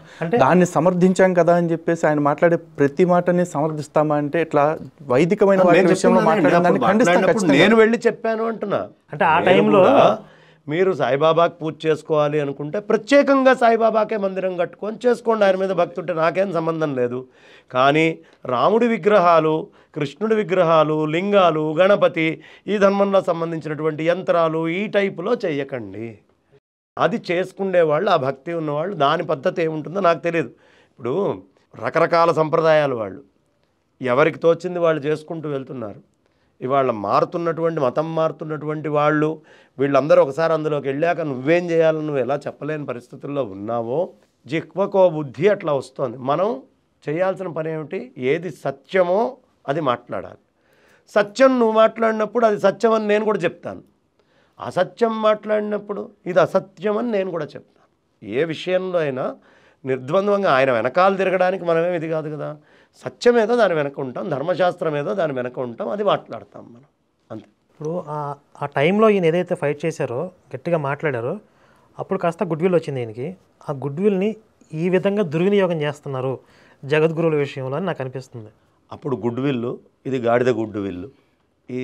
దాన్ని సమర్థించాం కదా అని చెప్పేసి ఆయన మాట్లాడే ప్రతి మాటని సమర్థిస్తామా అంటే ఇట్లా వైదికమైన వాటి విషయంలో మాట్లాడడాన్ని ఖండిస్తాం. నేను వెళ్ళి చెప్పాను అంటున్నా. అంటే ఆ టైంలో మీరు సాయిబాబాకి పూజ చేసుకోవాలి అనుకుంటే ప్రత్యేకంగా సాయిబాబాకే మందిరం కట్టుకొని చేసుకోండి, ఆయన మీద భక్తి ఉంటే నాకేం సంబంధం లేదు. కానీ రాముడి విగ్రహాలు, కృష్ణుడి విగ్రహాలు, లింగాలు, గణపతి, ఈ ధర్మంలో సంబంధించినటువంటి యంత్రాలు ఈ టైపులో చెయ్యకండి. అది చేసుకునేవాళ్ళు, ఆ భక్తి ఉన్నవాళ్ళు, దాని పద్ధతి ఏముంటుందో నాకు తెలియదు. ఇప్పుడు రకరకాల సంప్రదాయాలు వాళ్ళు ఎవరికి తోచింది వాళ్ళు చేసుకుంటూ వెళ్తున్నారు. ఇవాళ మారుతున్నటువంటి మతం మారుతున్నటువంటి వాళ్ళు వీళ్ళందరూ ఒకసారి అందులోకి వెళ్ళాక నువ్వేం చేయాలని నువ్వు ఎలా చెప్పలేని పరిస్థితుల్లో ఉన్నావో, జిహ్వకో బుద్ధి అట్లా వస్తుంది. మనం చేయాల్సిన పని ఏమిటి? ఏది సత్యమో అది మాట్లాడాలి. సత్యం నువ్వు మాట్లాడినప్పుడు అది సత్యం అని నేను కూడా చెప్తాను, అసత్యం మాట్లాడినప్పుడు ఇది అసత్యం అని నేను కూడా చెప్తాను. ఏ విషయంలో అయినా నిర్ద్వంద్వంగా ఆయన వెనకాల తిరగడానికి మనమేం ఇది కాదు కదా. సత్యం ఏదో దాని వెనక ఉంటాం, ధర్మశాస్త్రం ఏదో దాని వెనక ఉంటాం, అది మాట్లాడతాం మనం, అంతే. ఇప్పుడు ఆ టైంలో ఈయన ఏదైతే ఫైట్ చేశారో, గట్టిగా మాట్లాడారో, అప్పుడు కాస్త గుడ్విల్ వచ్చింది ఈయనకి. ఆ గుడ్విల్ని ఈ విధంగా దుర్వినియోగం చేస్తున్నారు జగద్గురువుల విషయంలో అని నాకు అనిపిస్తుంది. అప్పుడు గుడ్ విల్లు, ఇది గాడిద గుడ్డు విల్లు. ఈ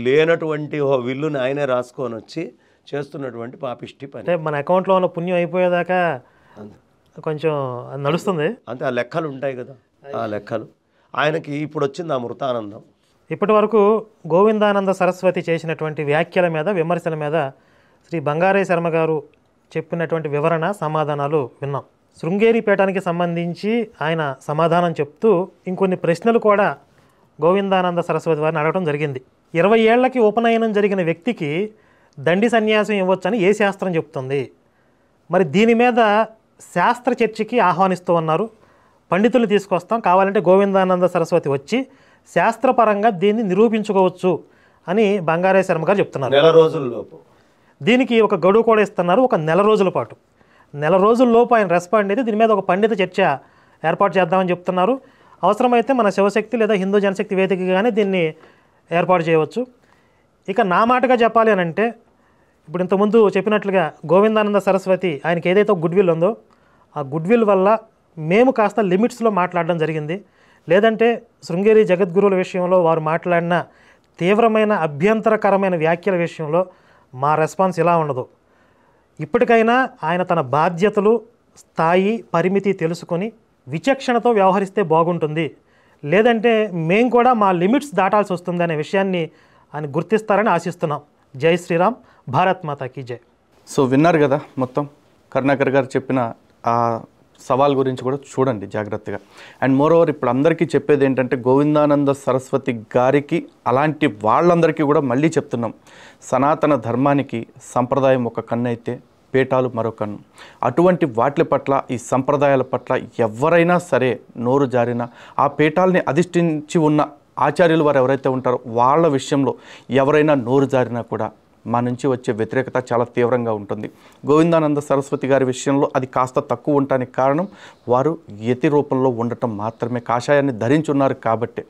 లేనటువంటి ఓ విల్లుని ఆయనే రాసుకొని వచ్చి చేస్తున్నటువంటి పాపిష్టి పని. అంటే మన అకౌంట్లో ఉన్న పుణ్యం అయిపోయేదాకా కొంచెం నడుస్తుంది. అంతే, ఆ లెక్కలు ఉంటాయి కదా, ఆ లెక్కలు. ఆయనకి ఇప్పుడు వచ్చింది ఆ మృతానందం. ఇప్పటి వరకు గోవిందానంద సరస్వతి చేసినటువంటి వ్యాఖ్యల మీద, విమర్శల మీద శ్రీ బంగారయ్య శర్మ గారు చెప్పినటువంటి వివరణ, సమాధానాలు విన్నాం. శృంగేరి పీఠానికి సంబంధించి ఆయన సమాధానం చెప్తూ ఇంకొన్ని ప్రశ్నలు కూడా గోవిందానంద సరస్వతి వారిని అడగడం జరిగింది. 20 ఏళ్లకి ఉపనయనం జరిగిన వ్యక్తికి దండి సన్యాసం ఇవ్వచ్చని ఏ శాస్త్రం చెప్తుంది? మరి దీని మీద శాస్త్ర చర్చకి ఆహ్వానిస్తూ ఉన్నారు. పండితులు తీసుకొస్తాం, కావాలంటే గోవిందానంద సరస్వతి వచ్చి శాస్త్రపరంగా దీన్ని నిరూపించుకోవచ్చు అని బంగారయ్య శర్మ గారు చెప్తున్నారు. నెల రోజుల్లోపు దీనికి ఒక గడువు కూడా ఇస్తున్నారు, ఒక నెల రోజుల పాటు. నెల రోజుల్లోపు ఆయన రెస్పాండ్ అయితే దీని మీద ఒక పండిత చర్చ ఏర్పాటు చేద్దామని చెప్తున్నారు. అవసరమైతే మన శివశక్తి లేదా హిందూ జనశక్తి వేదికగానే దీన్ని ఏర్పాటు చేయవచ్చు. ఇక నా మాటగా చెప్పాలి అని అంటే, ఇప్పుడు ఇంతకుముందు చెప్పినట్లుగా గోవిందానంద సరస్వతి ఆయనకి ఏదైతే గుడ్ విల్ ఉందో, ఆ గుడ్ విల్ వల్ల మేము కాస్త లిమిట్స్లో మాట్లాడడం జరిగింది. లేదంటే శృంగేరి జగద్గురువుల విషయంలో వారు మాట్లాడిన తీవ్రమైన అభ్యంతరకరమైన వ్యాఖ్యల విషయంలో మా రెస్పాన్స్ ఇలా ఉండదు. ఇప్పటికైనా ఆయన తన బాధ్యతలు, స్థాయి, పరిమితి తెలుసుకొని విచక్షణతో వ్యవహరిస్తే బాగుంటుంది. లేదంటే మేము కూడా మా లిమిట్స్ దాటాల్సి వస్తుంది అనే విషయాన్ని ఆయన గుర్తిస్తారని ఆశిస్తున్నాం. జై శ్రీరామ్, భారత్ మాతాకి జై. సో విన్నారు కదా, మొత్తం కరుణాకర్ గారు చెప్పిన ఆ సవాల్ గురించి కూడా చూడండి జాగ్రత్తగా. అండ్ మోరోవర్ ఇప్పుడు అందరికీ చెప్పేది ఏంటంటే, గోవిందానంద సరస్వతి గారికి అలాంటి వాళ్ళందరికీ కూడా మళ్ళీ చెప్తున్నాం, సనాతన ధర్మానికి సంప్రదాయం ఒక కన్ను అయితే పీఠాలు మరో కన్ను. అటువంటి వాటి పట్ల, ఈ సంప్రదాయాల పట్ల ఎవరైనా సరే నోరు జారినా, ఆ పీఠాలని అధిష్ఠించి ఉన్న ఆచార్యులు వారు ఎవరైతే ఉంటారో వాళ్ళ విషయంలో ఎవరైనా నోరు జారినా కూడా మా నుంచి వచ్చే వ్యతిరేకత చాలా తీవ్రంగా ఉంటుంది. గోవిందానంద సరస్వతి గారి విషయంలో అది కాస్త తక్కువ ఉండటానికి కారణం వారు యతి రూపంలో ఉండటం మాత్రమే, కాషాయాన్ని ధరించున్నారు కాబట్టి.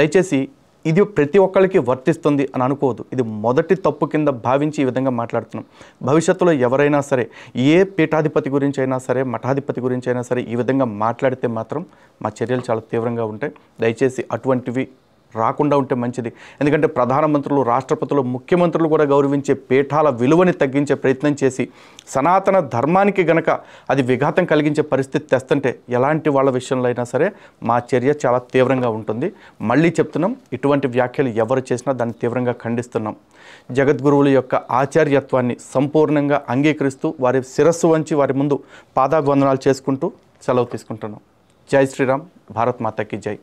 దయచేసి ఇది ప్రతి ఒక్కరికి వర్తిస్తుంది అని అనుకోవద్దు. ఇది మొదటి తప్పు కింద భావించి ఈ విధంగా మాట్లాడుతున్నాం. భవిష్యత్తులో ఎవరైనా సరే, ఏ పీఠాధిపతి గురించి అయినా సరే, మఠాధిపతి గురించి అయినా సరే ఈ విధంగా మాట్లాడితే మాత్రం మా చర్యలు చాలా తీవ్రంగా ఉంటాయి. దయచేసి అటువంటివి రాకుండా ఉంటే మంచిది. ఎందుకంటే ప్రధానమంత్రులు, రాష్ట్రపతులు, ముఖ్యమంత్రులు కూడా గౌరవించే పీఠాల విలువని తగ్గించే ప్రయత్నం చేసి సనాతన ధర్మానికి గనక అది విఘాతం కలిగించే పరిస్థితి తెస్తుంటే ఎలాంటి వాళ్ళ విషయంలో అయినా సరే మా చర్య చాలా తీవ్రంగా ఉంటుంది. మళ్ళీ చెప్తున్నాం, ఇటువంటి వ్యాఖ్యలు ఎవరు చేసినా దాన్ని తీవ్రంగా ఖండిస్తున్నాం. జగద్గురువుల యొక్క ఆచార్యత్వాన్ని సంపూర్ణంగా అంగీకరిస్తూ వారి శిరస్సు వంచి వారి ముందు పాదాభివందనాలు చేసుకుంటూ సెలవు తీసుకుంటున్నాం. జై శ్రీరామ్, భారత్ మాతాకి జై.